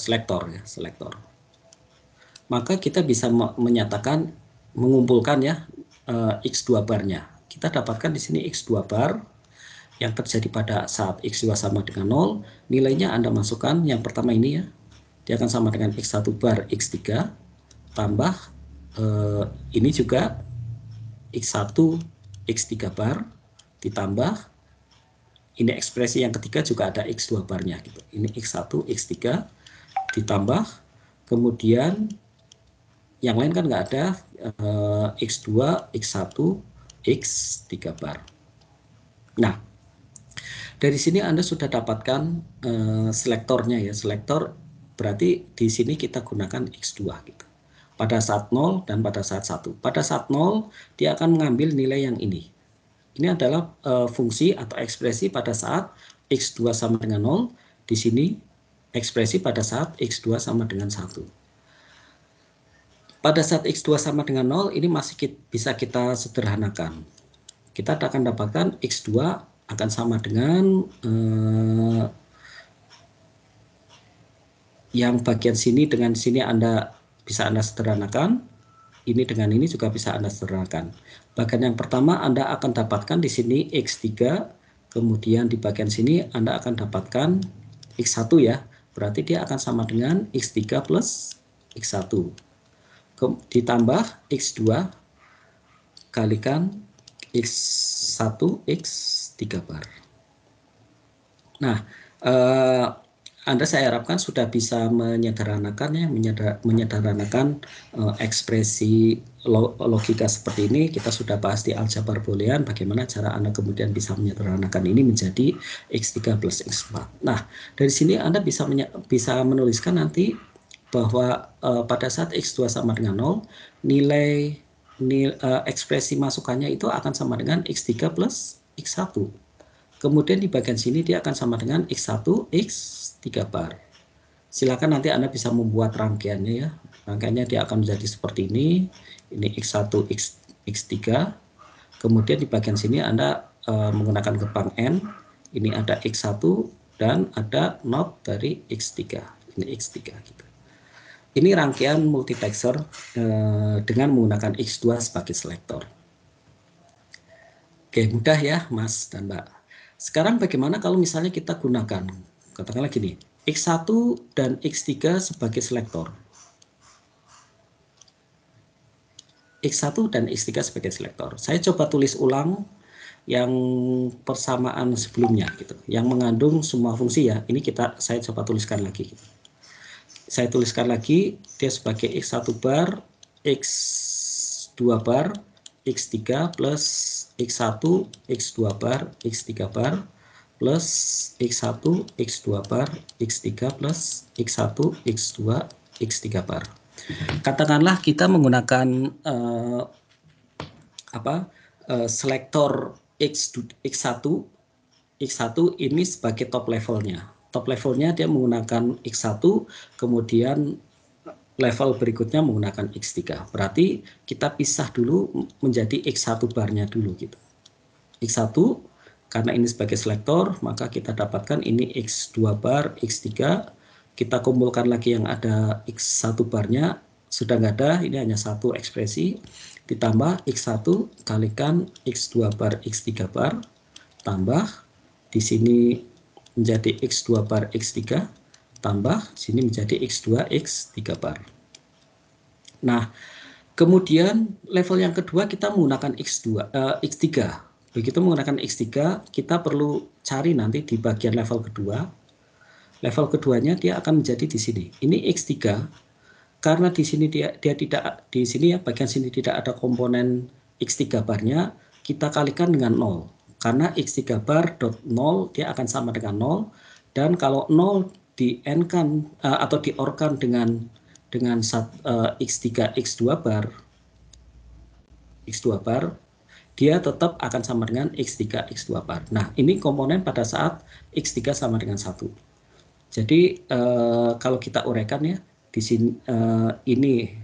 selektor ya, selektor. Maka kita bisa menyatakan mengumpulkan ya X2 barnya. Kita dapatkan di sini X2 bar yang terjadi pada saat X2 sama dengan 0, nilainya Anda masukkan yang pertama ini ya, dia akan sama dengan X1 bar X3 tambah ini juga X1 X3 bar ditambah ini ekspresi yang ketiga juga ada X2 barnya gitu. Ini X1 X3 ditambah kemudian yang lain kan nggak ada X2 X1 X3 bar. Nah, dari sini Anda sudah dapatkan selektornya ya. Selektor berarti di sini kita gunakan X2 gitu. Pada saat 0 dan pada saat 1. Pada saat 0 dia akan mengambil nilai yang ini. Ini adalah fungsi atau ekspresi pada saat X2 sama dengan 0. Di sini ekspresi pada saat X2 sama dengan 1. Pada saat X2 sama dengan 0 ini masih bisa kita sederhanakan. Kita akan dapatkan X2 akan sama dengan yang bagian sini dengan sini bisa Anda sederhanakan, ini dengan ini juga bisa Anda sederhanakan. Bagian yang pertama Anda akan dapatkan di sini X3, kemudian di bagian sini Anda akan dapatkan X1 ya, berarti dia akan sama dengan X3 plus X1, ditambah X2 kalikan X1 X3 bar. Nah, Anda saya harapkan sudah bisa menyederhanakan ya, menyederhanakan ekspresi logika seperti ini. Kita sudah bahas di aljabar boolean bagaimana cara Anda kemudian bisa menyederhanakan ini menjadi X3 plus X4. Nah, dari sini Anda bisa menuliskan nanti bahwa pada saat X2 sama dengan 0, nilai ekspresi masukannya itu akan sama dengan X3 plus X1. Kemudian di bagian sini dia akan sama dengan X1, X3 bar. Silakan nanti Anda bisa membuat rangkaiannya ya. Rangkaiannya dia akan menjadi seperti ini. Ini X1, X3. Kemudian di bagian sini Anda menggunakan gepang N. Ini ada X1 dan ada not dari X3. Ini X3 gitu. Ini rangkaian multiplexer dengan menggunakan X2 sebagai selektor. Oke, mudah ya Mas dan Mbak. Sekarang bagaimana kalau misalnya kita gunakan, katakanlah gini, X1 dan X3 sebagai selektor. X1 dan X3 sebagai selektor. Saya coba tulis ulang yang persamaan sebelumnya gitu, yang mengandung semua fungsi ya. Ini saya coba tuliskan lagi. Saya tuliskan lagi dia sebagai X1 bar, X2 bar, X3 plus X1, X2 bar, X3 bar, plus X1, X2 bar, X3 plus X1, X2, X3 bar. Katakanlah kita menggunakan selektor X1 ini sebagai top levelnya. Top levelnya dia menggunakan X1, kemudian level berikutnya menggunakan X3. Berarti kita pisah dulu menjadi X1 barnya dulu gitu. X1 karena ini sebagai selektor, maka kita dapatkan ini X2 bar, X3. Kita kumpulkan lagi yang ada X1 barnya, sudah nggak ada, ini hanya satu ekspresi. Ditambah X1 kalikan X2 bar, X3 bar, tambah di sini menjadi X2 bar, X3, tambah sini menjadi X2, X3 bar. Nah, kemudian level yang kedua kita menggunakan X3. Begitu menggunakan X3, kita perlu cari nanti di bagian level kedua. Level keduanya dia akan menjadi di sini. Ini X3 karena di sini dia tidak di sini ya, bagian sini tidak ada komponen X3 barnya, kita kalikan dengan 0. Karena X3 bar dot 0 dia akan sama dengan 0, dan kalau 0 di n-kan atau di-or-kan dengan X3 X2 bar dia tetap akan sama dengan X3 X2 bar. Nah, ini komponen pada saat X3 sama dengan 1. Jadi kalau kita uraikan ya, di sini ini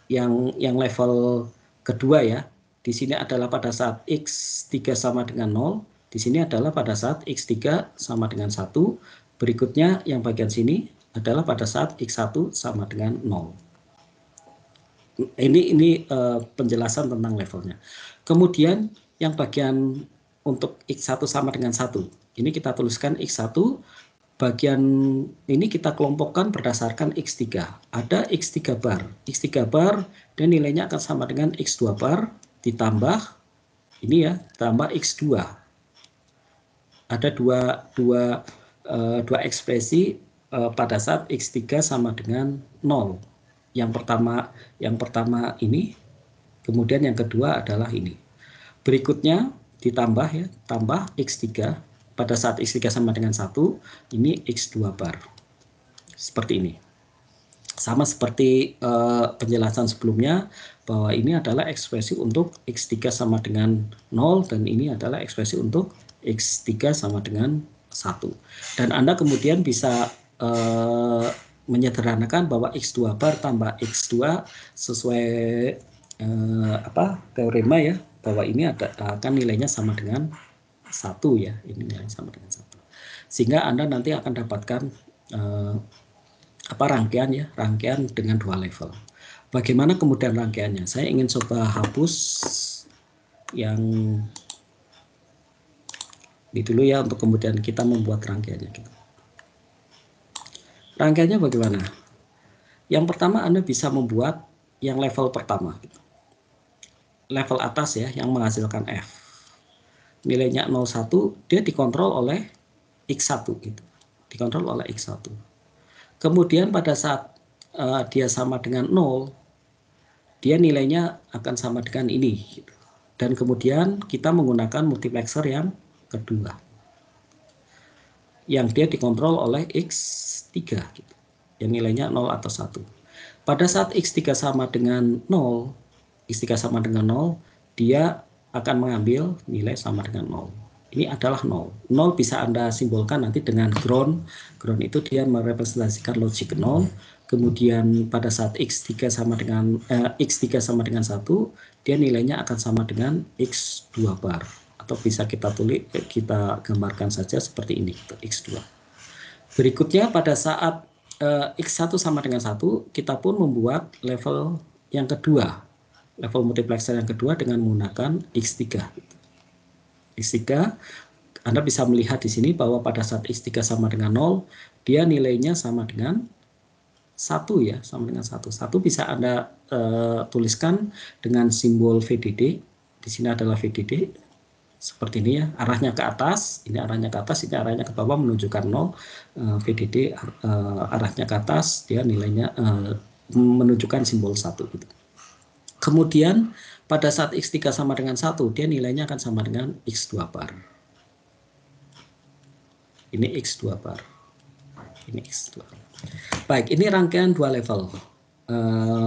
yang level kedua ya. Di sini adalah pada saat X3 sama dengan 0, di sini adalah pada saat X3 sama dengan 1. Berikutnya yang bagian sini adalah pada saat X1 sama dengan 0. Ini penjelasan tentang levelnya. Kemudian yang bagian untuk X1 sama dengan 1. Ini kita tuliskan X1, bagian ini kita kelompokkan berdasarkan X3. Ada X3 bar. X3 bar dan nilainya akan sama dengan X2 bar ditambah ini ya, tambah X2. Ada dua ekspresi pada saat X3 sama dengan 0. Yang pertama ini, kemudian yang kedua adalah ini. Berikutnya ditambah ya, tambah X3 pada saat X3 sama dengan 1, ini X2 bar. Seperti ini. Sama seperti penjelasan sebelumnya, bahwa ini adalah ekspresi untuk X3 sama dengan 0, dan ini adalah ekspresi untuk X3 sama dengan 1. Dan Anda kemudian bisa menyederhanakan bahwa X2 bar tambah X2 sesuai teorema ya, bahwa ini akan nilainya sama dengan 1 ya, ini nilainya sama dengan 1. Sehingga Anda nanti akan dapatkan rangkaian dengan 2 level. Bagaimana kemudian rangkaiannya? Saya ingin coba hapus yang ini dulu ya, untuk kemudian kita membuat rangkaiannya gitu. Rangkaiannya bagaimana? Yang pertama Anda bisa membuat yang level pertama gitu. Level atas ya, yang menghasilkan F. Nilainya 01, dia dikontrol oleh X1 gitu. Dikontrol oleh X1. Kemudian pada saat dia sama dengan 0, dia nilainya akan sama dengan ini gitu. Dan kemudian kita menggunakan multiplexer yang kedua, yang dia dikontrol oleh X3 gitu, yang nilainya 0 atau 1. Pada saat X3 sama dengan 0, dia akan mengambil nilai sama dengan 0. Ini adalah 0. 0 bisa Anda simbolkan nanti dengan ground. Ground itu dia merepresentasikan logic 0. Kemudian pada saat X3 sama dengan 1, dia nilainya akan sama dengan X2 bar. Atau bisa kita gambarkan saja seperti ini, X2. Berikutnya pada saat X1 sama dengan 1, kita pun membuat level yang kedua, level multiplexer yang kedua dengan menggunakan X3. X3, Anda bisa melihat di sini bahwa pada saat X3 sama dengan 0, dia nilainya sama dengan 1 ya, sama dengan 1. 1 bisa Anda tuliskan dengan simbol VDD. Di sini adalah VDD. Seperti ini ya, arahnya ke atas, ini arahnya ke atas, ini arahnya ke bawah menunjukkan 0. VDD arahnya ke atas, dia nilainya menunjukkan simbol 1 gitu. Kemudian pada saat X3 sama dengan 1, dia nilainya akan sama dengan X2 bar. Ini X2 bar. Ini X2. Baik, ini rangkaian 2 level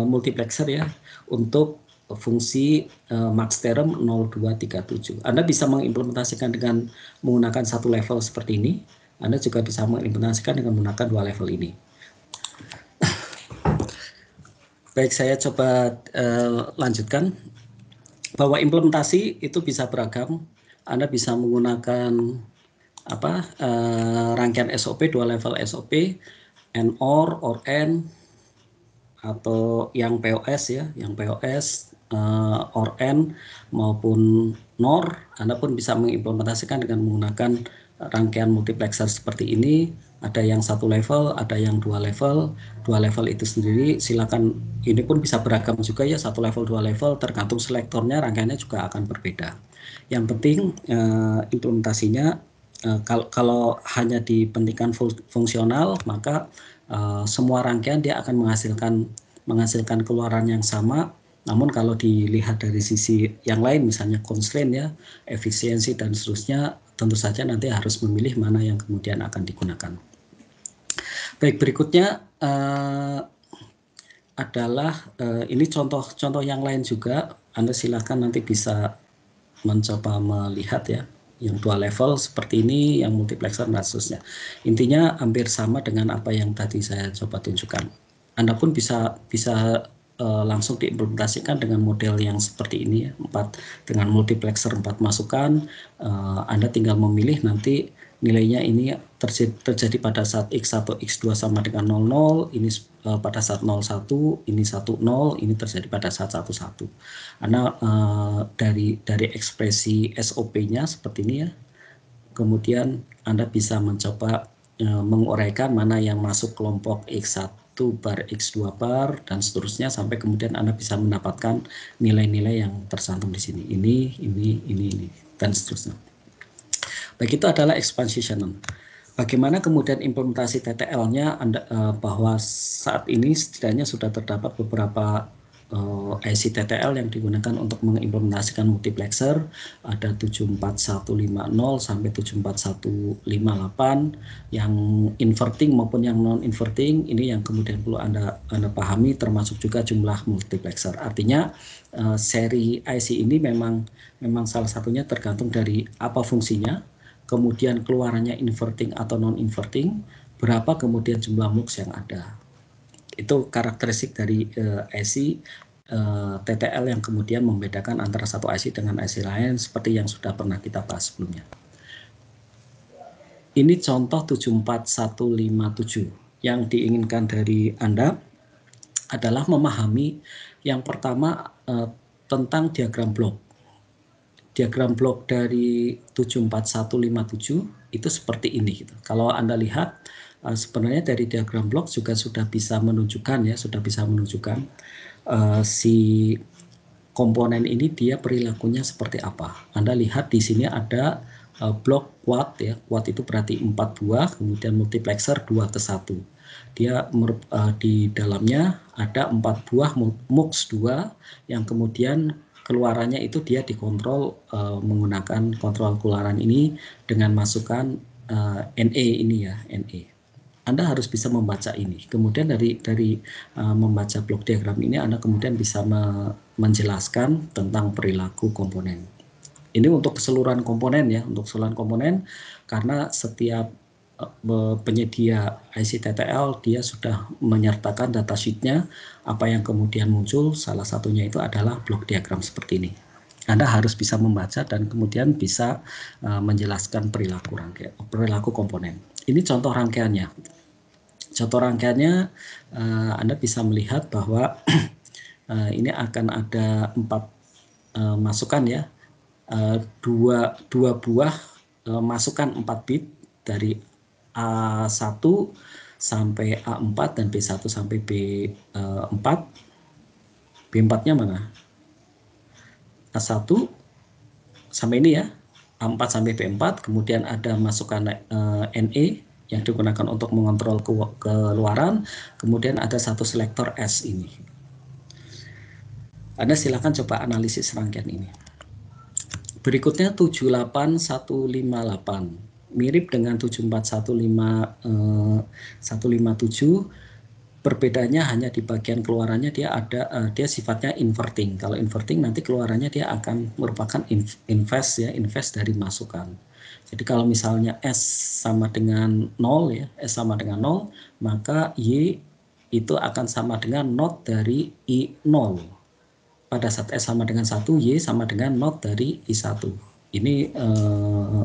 multiplexer ya, untuk fungsi Max Theorem 0237. Anda bisa mengimplementasikan dengan menggunakan 1 level seperti ini. Anda juga bisa mengimplementasikan dengan menggunakan 2 level ini. Baik, saya coba lanjutkan. Bahwa implementasi itu bisa beragam. Anda bisa menggunakan rangkaian SOP, 2 level SOP, NOR, OR-N, atau yang POS ya, yang POS, OR-N maupun NOR. Anda pun bisa mengimplementasikan dengan menggunakan rangkaian multiplexer seperti ini. Ada yang 1 level, ada yang 2 level. 2 level itu sendiri silakan, ini pun bisa beragam juga ya, 1 level, 2 level, tergantung selektornya, rangkaiannya juga akan berbeda. Yang penting implementasinya, kalau hanya dipentingkan fungsional, maka semua rangkaian dia akan menghasilkan keluaran yang sama. Namun kalau dilihat dari sisi yang lain, misalnya constraint ya, efisiensi dan seterusnya, tentu saja nanti harus memilih mana yang kemudian akan digunakan. Baik, berikutnya adalah ini contoh yang lain juga. Anda silakan nanti bisa mencoba melihat ya, yang 2 level seperti ini, yang multiplexer dan seterusnya. Intinya hampir sama dengan apa yang tadi saya coba tunjukkan. Anda pun bisa langsung diimplementasikan dengan model yang seperti ini ya, dengan multiplexer 4 masukan. Anda tinggal memilih nanti nilainya ini terjadi pada saat X1, X2 sama dengan 00, ini pada saat 01, ini 10, ini terjadi pada saat 11. Karena dari ekspresi SOP-nya seperti ini ya, kemudian Anda bisa mencoba menguraikan mana yang masuk kelompok X1 bar, X2 bar, dan seterusnya sampai kemudian Anda bisa mendapatkan nilai-nilai yang tercantum di sini. Ini, dan seterusnya. Baik, itu adalah expansion. Bagaimana kemudian implementasi TTL-nya, bahwa saat ini setidaknya sudah terdapat beberapa IC TTL yang digunakan untuk mengimplementasikan multiplexer, ada 74150 sampai 74158 yang inverting maupun yang non inverting. Ini yang kemudian perlu Anda pahami, termasuk juga jumlah multiplexer. Artinya seri IC ini memang salah satunya tergantung dari apa fungsinya, kemudian keluarannya inverting atau non inverting, berapa kemudian jumlah MUX yang ada. Itu karakteristik dari IC TTL yang kemudian membedakan antara satu IC dengan IC lain, seperti yang sudah pernah kita bahas sebelumnya. Ini contoh 74157. Yang diinginkan dari Anda adalah memahami yang pertama tentang diagram blok. Diagram blok dari 74157 itu seperti ini gitu. Kalau Anda lihat sebenarnya dari diagram blok juga sudah bisa menunjukkan ya, si komponen ini dia perilakunya seperti apa. Anda lihat di sini ada blok quad ya. Quad itu berarti 4 buah, kemudian multiplexer 2 ke 1. Dia di dalamnya ada 4 buah MUX 2 yang kemudian keluarannya itu dia dikontrol menggunakan kontrol keluaran ini dengan masukan NE ini ya, NE. Anda harus bisa membaca ini. Kemudian dari membaca blok diagram ini Anda kemudian bisa menjelaskan tentang perilaku komponen. Ini untuk keseluruhan komponen ya, karena setiap penyedia IC TTL dia sudah menyertakan datasheetnya. Apa yang kemudian muncul salah satunya itu adalah blok diagram seperti ini. Anda harus bisa membaca dan kemudian bisa menjelaskan perilaku komponen. Ini contoh rangkaiannya. Anda bisa melihat bahwa ini akan ada 4 masukan ya, dua buah masukan 4 bit dari A1 sampai A4 dan B1 sampai B4. B4-nya mana? A1 sampai ini ya, A4 sampai B4, kemudian ada masukan NE yang digunakan untuk mengontrol keluaran, kemudian ada satu selektor S ini. Anda silakan coba analisis rangkaian ini. Berikutnya 78158, mirip dengan 74157, perbedaannya hanya di bagian keluarannya dia sifatnya inverting. Kalau inverting nanti keluarannya dia akan merupakan invest dari masukan. Jadi kalau misalnya S sama dengan 0 ya, S sama dengan 0, maka Y itu akan sama dengan not dari I0. Pada saat S sama dengan 1, Y sama dengan not dari I1. Ini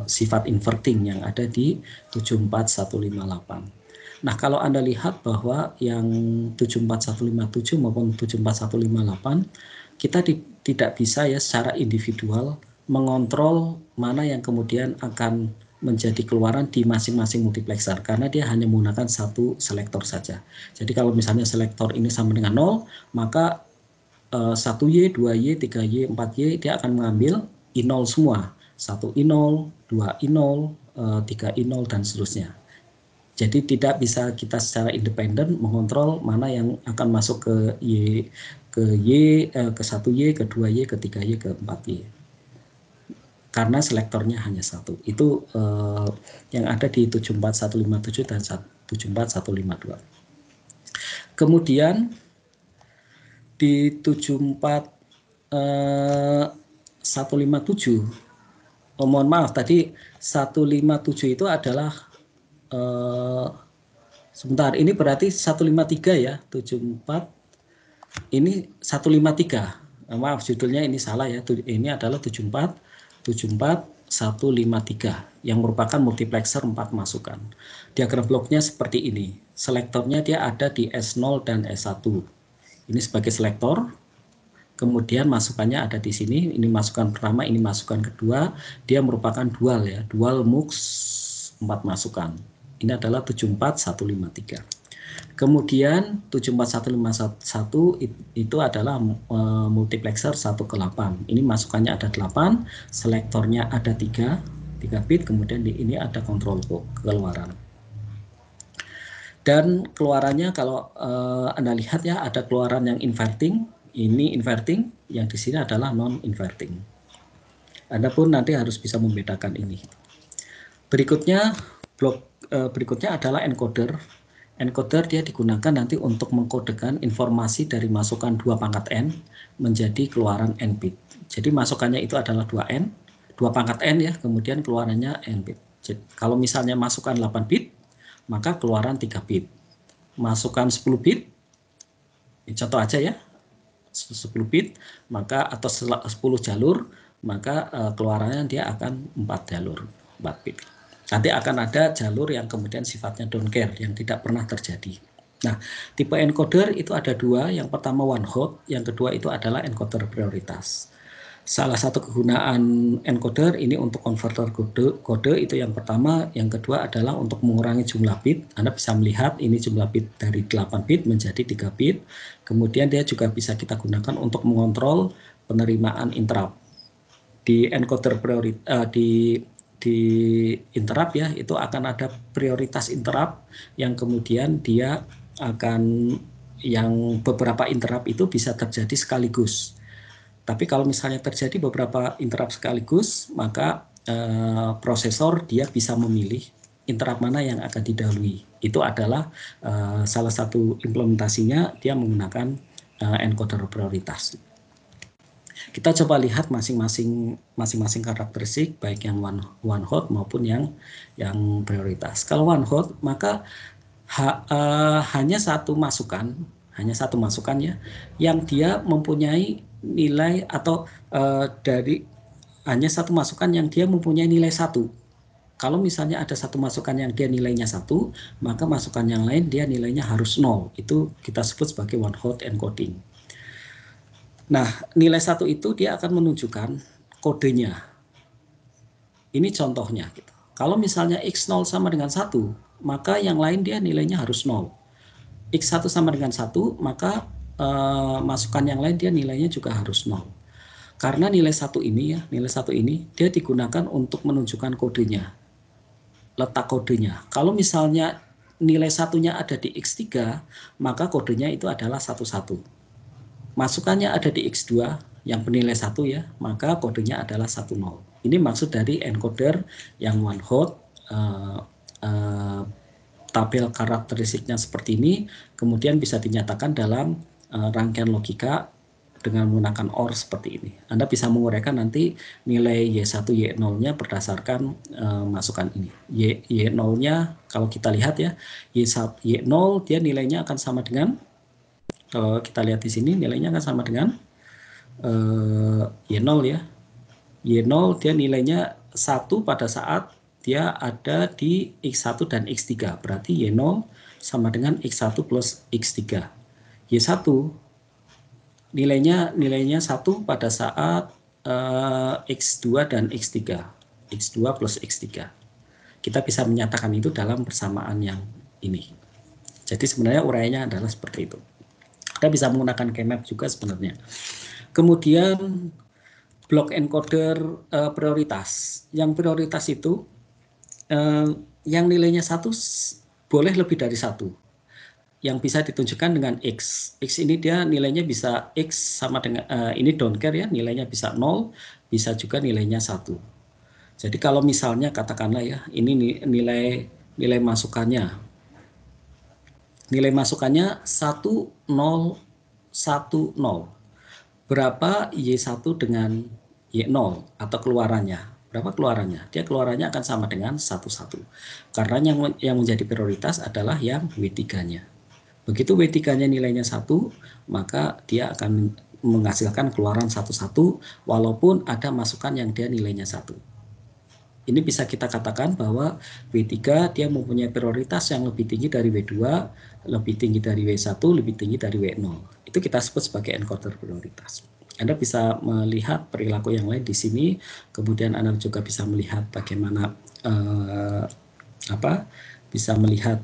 sifat inverting yang ada di 74158. Nah, kalau Anda lihat bahwa yang 74157 maupun 74158, kita tidak bisa ya secara individual mengontrol mana yang kemudian akan menjadi keluaran di masing-masing multiplexer, karena dia hanya menggunakan satu selektor saja. Jadi kalau misalnya selektor ini sama dengan 0, maka 1Y, 2Y, 3Y, 4Y dia akan mengambil I0 semua. 1 I0, 2 I0, 3 I0 dan seterusnya. Jadi tidak bisa kita secara independen mengontrol mana yang akan masuk ke Y, ke 1Y, ke 2Y, ke 3Y, ke 4Y. Karena selektornya hanya satu. Itu yang ada di 74157 dan 74152. Kemudian di 74157, mohon maaf tadi 157 itu adalah sebentar, ini berarti 153 ya, 74 ini 153. Maaf, judulnya ini salah ya. Ini adalah 74, 74153 yang merupakan multiplexer 4 masukan. Diagram bloknya seperti ini. Selektornya dia ada di S0 dan S1. Ini sebagai selektor. Kemudian masukannya ada di sini. Ini masukan pertama, ini masukan kedua. Dia merupakan dual ya, dual MUX 4 masukan. Ini adalah 74153. Kemudian 74151 itu adalah multiplexer 1/8. Ini masukannya ada 8, selektornya ada 3 bit, kemudian ini ada kontrol keluaran. Dan keluarannya kalau Anda lihat ya, ada keluaran yang inverting, ini inverting, yang di sini adalah non-inverting. Anda pun nanti harus bisa membedakan ini. Berikutnya, blok berikutnya adalah encoder. Encoder dia digunakan nanti untuk mengkodekan informasi dari masukan 2 pangkat n menjadi keluaran n bit. Jadi masukannya itu adalah 2n, 2 pangkat n ya, kemudian keluarannya n bit. Jadi, kalau misalnya masukan 8 bit, maka keluaran 3 bit. Masukan 10 bit, contoh aja ya, 10 bit, maka atau 10 jalur, maka keluarannya dia akan 4 jalur, 4 bit. Nanti akan ada jalur yang kemudian sifatnya don't care, yang tidak pernah terjadi. Nah, tipe encoder itu ada 2, yang pertama one hot, yang kedua itu adalah encoder prioritas. Salah satu kegunaan encoder ini untuk konverter kode itu yang pertama, yang kedua adalah untuk mengurangi jumlah bit. Anda bisa melihat ini jumlah bit dari 8 bit menjadi 3 bit. Kemudian dia juga bisa kita gunakan untuk mengontrol penerimaan interrupt. Di encoder prioritas di interrupt ya, itu akan ada prioritas interrupt yang kemudian dia akan, yang beberapa interrupt itu bisa terjadi sekaligus. Tapi kalau misalnya terjadi beberapa interrupt sekaligus, maka prosesor dia bisa memilih interrupt mana yang akan didahului. Itu adalah salah satu implementasinya, dia menggunakan encoder prioritas. Kita coba lihat masing-masing karakteristik, baik yang one hot maupun yang prioritas. Kalau one hot, maka hanya satu masukan ya, yang dia mempunyai nilai atau hanya satu masukan yang dia mempunyai nilai 1. Kalau misalnya ada satu masukan yang dia nilainya 1, maka masukan yang lain dia nilainya harus 0. Itu kita sebut sebagai one hot encoding. Nah, nilai 1 itu dia akan menunjukkan kodenya. Ini contohnya gitu. Kalau misalnya X0 sama dengan 1, maka yang lain dia nilainya harus 0. X1 sama dengan 1, maka masukan yang lain dia nilainya juga harus 0. Karena nilai 1 ini ya, nilai 1 ini dia digunakan untuk menunjukkan kodenya. Letak kodenya. Kalau misalnya nilai 1-nya ada di X3, maka kodenya itu adalah 11. Masukannya ada di X2 yang bernilai 1 ya, maka kodenya adalah 10. Ini maksud dari encoder yang one hot, tabel karakteristiknya seperti ini, kemudian bisa dinyatakan dalam rangkaian logika dengan menggunakan OR seperti ini. Anda bisa menguraikan nanti nilai Y1, Y0-nya berdasarkan masukan ini. Y0-nya kalau kita lihat ya, Y0 dia nilainya akan sama dengan, kita lihat di sini nilainya akan sama dengan Y0 ya. Y0 dia nilainya 1 pada saat dia ada di X1 dan X3. Berarti Y0 sama dengan X1 plus X3. Y1 nilainya 1 pada saat X2 dan X3. X2 plus X3. Kita bisa menyatakan itu dalam persamaan yang ini. Jadi sebenarnya uraiannya adalah seperti itu. Kita bisa menggunakan Kmap juga sebenarnya. Kemudian blok encoder prioritas. Yang prioritas itu yang nilainya 1 boleh lebih dari 1. Yang bisa ditunjukkan dengan X. X ini dia nilainya bisa X sama dengan, ini don't care ya, nilainya bisa 0, bisa juga nilainya 1. Jadi kalau misalnya katakanlah ya, ini nilai masukannya. Nilai masukannya 1010. Berapa Y1 dengan Y0 atau keluarannya? Berapa keluarannya? Dia keluarannya akan sama dengan 11. Karena yang menjadi prioritas adalah yang W3-nya. Begitu W3-nya nilainya 1, maka dia akan menghasilkan keluaran 1-1 walaupun ada masukan yang dia nilainya 1. Ini bisa kita katakan bahwa W3 dia mempunyai prioritas yang lebih tinggi dari W2, lebih tinggi dari W1, lebih tinggi dari W0. Itu kita sebut sebagai encoder prioritas. Anda bisa melihat perilaku yang lain di sini, kemudian Anda juga bisa melihat bagaimana bisa melihat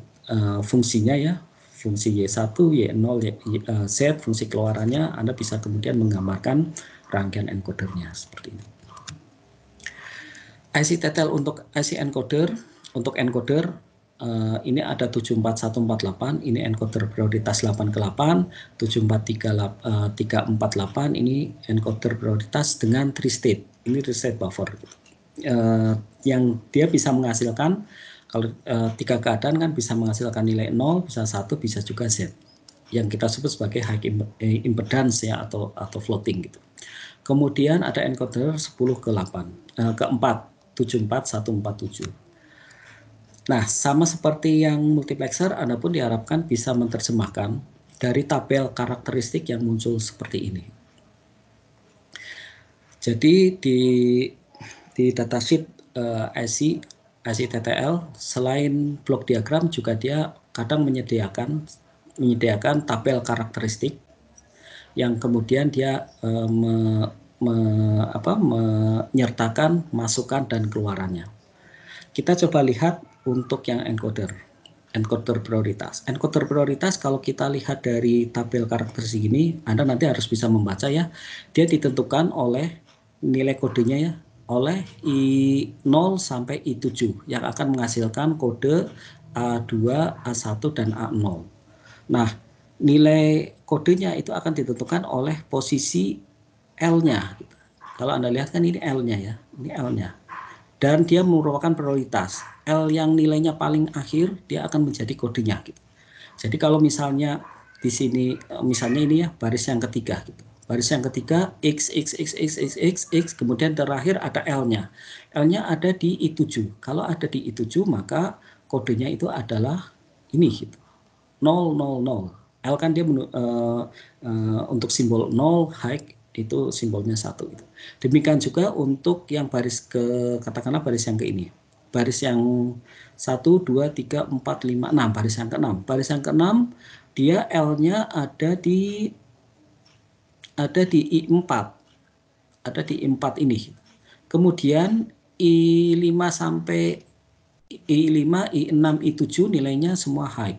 fungsinya ya, fungsi Y1, Y0, Z, fungsi keluarannya. Anda bisa kemudian menggambarkan rangkaian encodernya seperti ini. IC TTL untuk IC encoder, untuk encoder ini ada 74148, ini encoder prioritas 8/8, 74348 ini encoder prioritas dengan 3 state, ini 3 state buffer. Yang dia bisa menghasilkan, kalau 3 keadaan kan bisa menghasilkan nilai 0, bisa 1, bisa juga Z, yang kita sebut sebagai high impedance ya, atau floating gitu. Kemudian ada encoder 10/4, 74147. Nah, sama seperti yang multiplexer, Anda pun diharapkan bisa menerjemahkan dari tabel karakteristik yang muncul seperti ini. Jadi di datasheet IC TTL, selain blok diagram juga dia kadang menyediakan tabel karakteristik yang kemudian dia menyertakan masukan dan keluarannya. Kita coba lihat untuk yang encoder prioritas. Encoder prioritas kalau kita lihat dari tabel karakteristik ini, Anda nanti harus bisa membaca ya. Dia ditentukan oleh nilai kodenya ya, oleh I0 sampai I7 yang akan menghasilkan kode A2, A1 dan A0. Nah, nilai kodenya itu akan ditentukan oleh posisi L-nya. Kalau Anda lihat kan ini L-nya ya, ini L-nya. Dan dia merupakan prioritas. L yang nilainya paling akhir, dia akan menjadi kodenya. Gitu. Jadi kalau misalnya di sini, misalnya ini ya, baris yang ketiga. Gitu. Baris yang ketiga, X, X, X, X, X, X, X, kemudian terakhir ada L-nya. L-nya ada di I7. Kalau ada di I7, maka kodenya itu adalah ini. Gitu. 0, 0, 0. L kan dia untuk simbol 0, high, itu simbolnya 1. Gitu. Demikian juga untuk yang baris katakanlah baris yang ke ini. Baris yang 1, 2, 3, 4, 5, 6. Baris yang ke-6. Baris yang ke-6, dia L-nya ada di I4. Ada di I4 ini. Kemudian I5 sampai I5, I6, I7 nilainya semua high.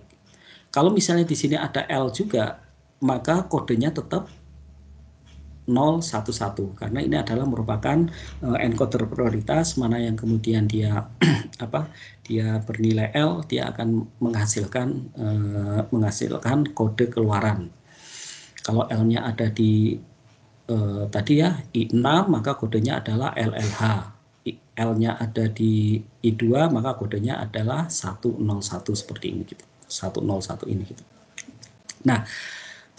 Kalau misalnya di sini ada L juga, maka kodenya tetap 011 karena ini adalah merupakan encoder prioritas, mana yang kemudian dia dia bernilai L, dia akan menghasilkan kode keluaran. Kalau L-nya ada di tadi ya I6, maka kodenya adalah LLH. L-nya ada di I2, maka kodenya adalah 101 seperti ini gitu. 101 ini gitu. Nah,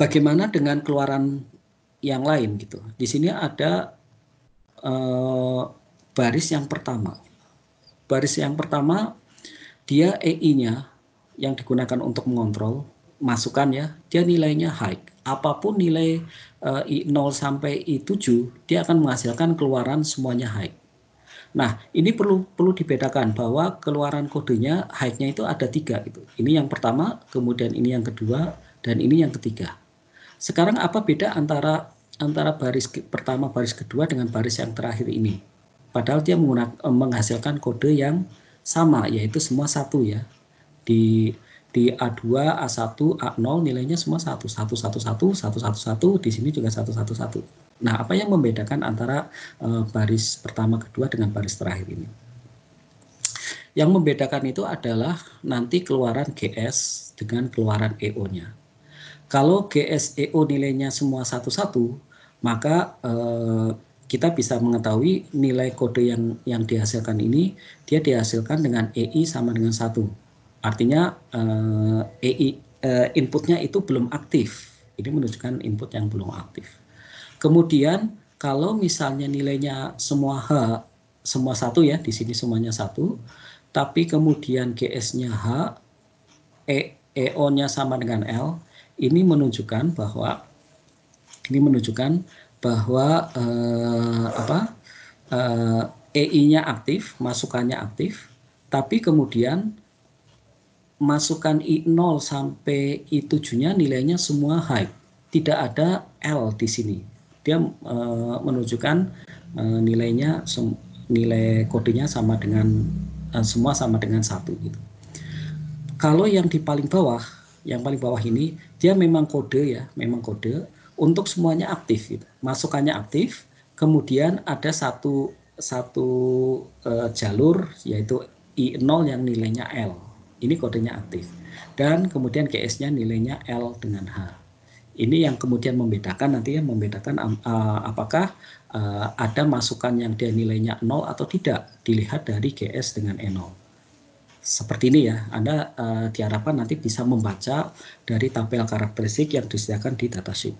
bagaimana dengan keluaran yang lain gitu? Di sini ada baris yang pertama. Baris yang pertama dia EI-nya yang digunakan untuk mengontrol masukan ya, dia nilainya high. Apapun nilai I0 sampai I7, dia akan menghasilkan keluaran semuanya high. Nah, ini perlu dibedakan bahwa keluaran kodenya high-nya itu ada 3 gitu. Ini yang pertama, kemudian ini yang kedua, dan ini yang ketiga. Sekarang apa beda antara baris pertama, baris kedua dengan baris yang terakhir ini? Padahal dia menghasilkan kode yang sama, yaitu semua 1 ya. Di A2, A1, A0 nilainya semua 1, 111, 111, di sini juga 111. Nah, apa yang membedakan antara baris pertama, kedua dengan baris terakhir ini? Yang membedakan itu adalah nanti keluaran GS dengan keluaran EO-nya. Kalau GS EO nilainya semua 1, maka kita bisa mengetahui nilai kode yang dihasilkan ini, dia dihasilkan dengan EI sama dengan 1. Artinya inputnya itu belum aktif. Ini menunjukkan input yang belum aktif. Kemudian kalau misalnya nilainya semua semua 1 ya, di sini semuanya 1, tapi kemudian GS-nya H, EO-nya sama dengan L, ini menunjukkan bahwa Ini menunjukkan bahwa EI-nya aktif, masukannya aktif, tapi kemudian masukan I0 sampai I7-nya nilainya semua high. Tidak ada L di sini. Dia menunjukkan nilainya, nilai kodenya sama dengan semua sama dengan 1 gitu. Kalau yang di paling bawah, ini dia memang kode ya, memang kode untuk semuanya aktif gitu. Masukannya aktif, kemudian ada satu jalur yaitu I0 yang nilainya L. Ini kodenya aktif. Dan kemudian GS-nya nilainya L dengan H. Ini yang kemudian membedakan nanti ya, apakah ada masukan yang dia nilainya 0 atau tidak, dilihat dari GS dengan E0. Seperti ini ya, Anda diharapkan nanti bisa membaca dari tabel karakteristik yang disediakan di datasheet.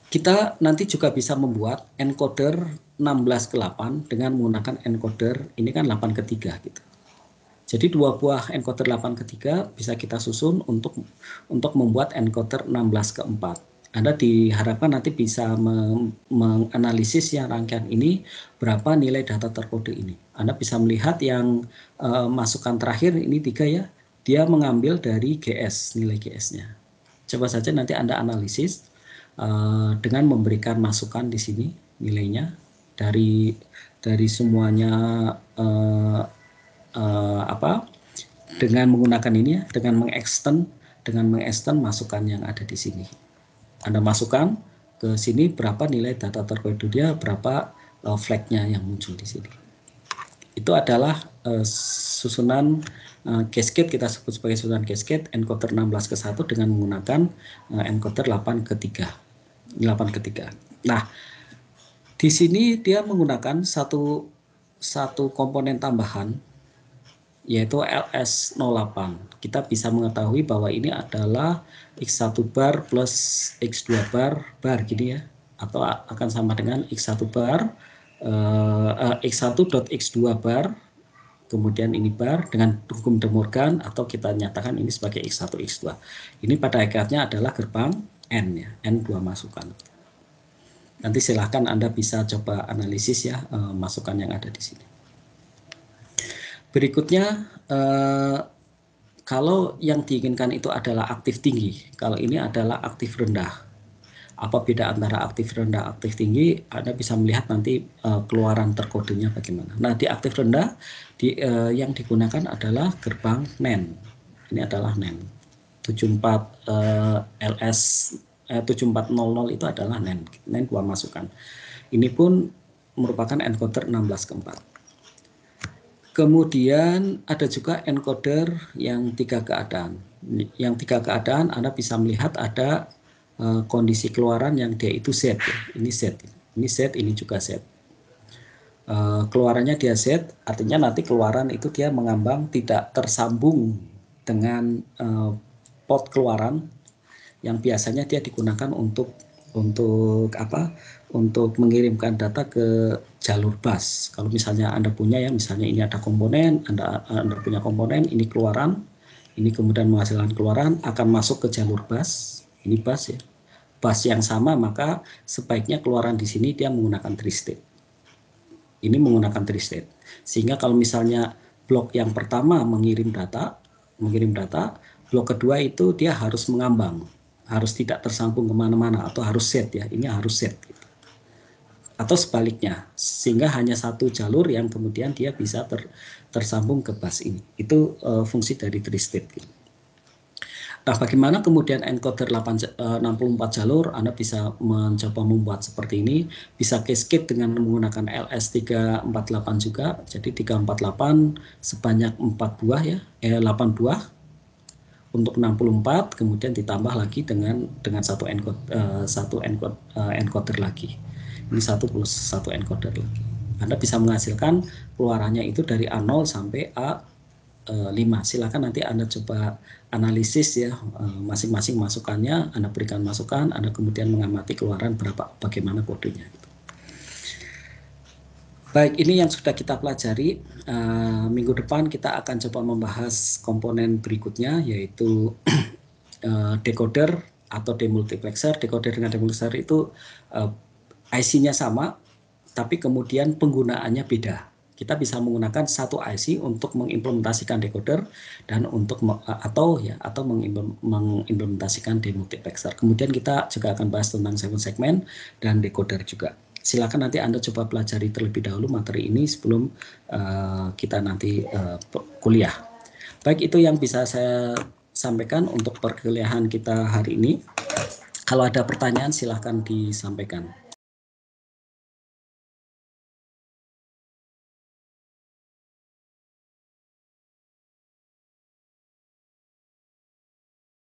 Kita nanti juga bisa membuat encoder 16 ke 8 dengan menggunakan encoder, ini kan 8 ke 3 gitu. Jadi 2 buah encoder 8 ke 3 bisa kita susun untuk membuat encoder 16 ke 4. Anda diharapkan nanti bisa menganalisis yang rangkaian ini berapa nilai data terkode ini. Anda bisa melihat yang masukan terakhir ini 3 ya, dia mengambil dari GS, nilai GS-nya. Coba saja nanti Anda analisis dengan memberikan masukan di sini nilainya dari semuanya dengan menggunakan ini ya, dengan mengextend masukan yang ada di sini. Anda masukkan ke sini berapa nilai data terkode dia, berapa flag-nya yang muncul di sini. Itu adalah susunan cascade, kita sebut sebagai susunan cascade encoder 16 ke 1 dengan menggunakan encoder 8 ke 3. Nah, di sini dia menggunakan satu komponen tambahan yaitu LS08. Kita bisa mengetahui bahwa ini adalah X1 bar plus X2 bar gini ya, atau akan sama dengan X1 bar X1.X2 bar, kemudian ini bar dengan hukum De Morgan, atau kita nyatakan ini sebagai X1 X2. Ini pada hakikatnya adalah gerbang N ya, N 2 masukan. Nanti silahkan Anda bisa coba analisis ya masukan yang ada di sini. Berikutnya, kalau yang diinginkan itu adalah aktif tinggi, kalau ini adalah aktif rendah. Apa beda antara aktif rendah, aktif tinggi? Anda bisa melihat nanti keluaran terkodenya bagaimana. Nah, di aktif rendah yang digunakan adalah gerbang NAND. Ini adalah NAND. 7400 itu adalah NAND 2 masukan. Ini pun merupakan encoder 16 ke 4. Kemudian ada juga encoder yang 3 keadaan. Yang 3 keadaan Anda bisa melihat ada kondisi keluaran yang dia itu Z. Ya. Ini Z, ini juga Z. Keluarannya dia Z, artinya nanti keluaran itu dia mengambang tidak tersambung dengan port keluaran yang biasanya dia digunakan untuk mengirimkan data ke jalur bus. Kalau misalnya Anda punya ya, misalnya ini ada komponen, Anda punya komponen, ini keluaran, ini kemudian menghasilkan keluaran, akan masuk ke jalur bus, ini bus ya, bus yang sama, maka sebaiknya keluaran di sini dia menggunakan tri-state. Ini menggunakan tri-state, sehingga kalau misalnya blok yang pertama mengirim data, blok kedua itu dia harus mengambang, harus tidak tersambung kemana-mana, atau harus set ya, ini harus set gitu. Atau sebaliknya, sehingga hanya satu jalur yang kemudian dia bisa tersambung ke bus ini. Itu fungsi dari tri-state gitu. Nah, bagaimana kemudian encoder 64 jalur Anda bisa mencoba membuat seperti ini, bisa cascade dengan menggunakan LS348 juga. Jadi 348 sebanyak 4 buah ya, 8 buah untuk 64, kemudian ditambah lagi dengan satu encoder lagi. Ini 1 plus 1 encoder lagi. Anda bisa menghasilkan keluarannya itu dari A0 sampai A5. Silakan nanti Anda coba analisis ya masing-masing masukannya, Anda berikan masukan, Anda kemudian mengamati keluaran bagaimana kodenya. Baik, ini yang sudah kita pelajari. Minggu depan kita akan coba membahas komponen berikutnya, yaitu decoder atau demultiplexer. Decoder dengan demultiplexer itu IC-nya sama, tapi kemudian penggunaannya beda. Kita bisa menggunakan satu IC untuk mengimplementasikan decoder dan untuk mengimplementasikan demultiplexer. Kemudian kita juga akan bahas tentang 7 segmen dan decoder juga. Silakan nanti Anda coba pelajari terlebih dahulu materi ini sebelum kita nanti kuliah. Baik, itu yang bisa saya sampaikan untuk perkuliahan kita hari ini. Kalau ada pertanyaan silahkan disampaikan.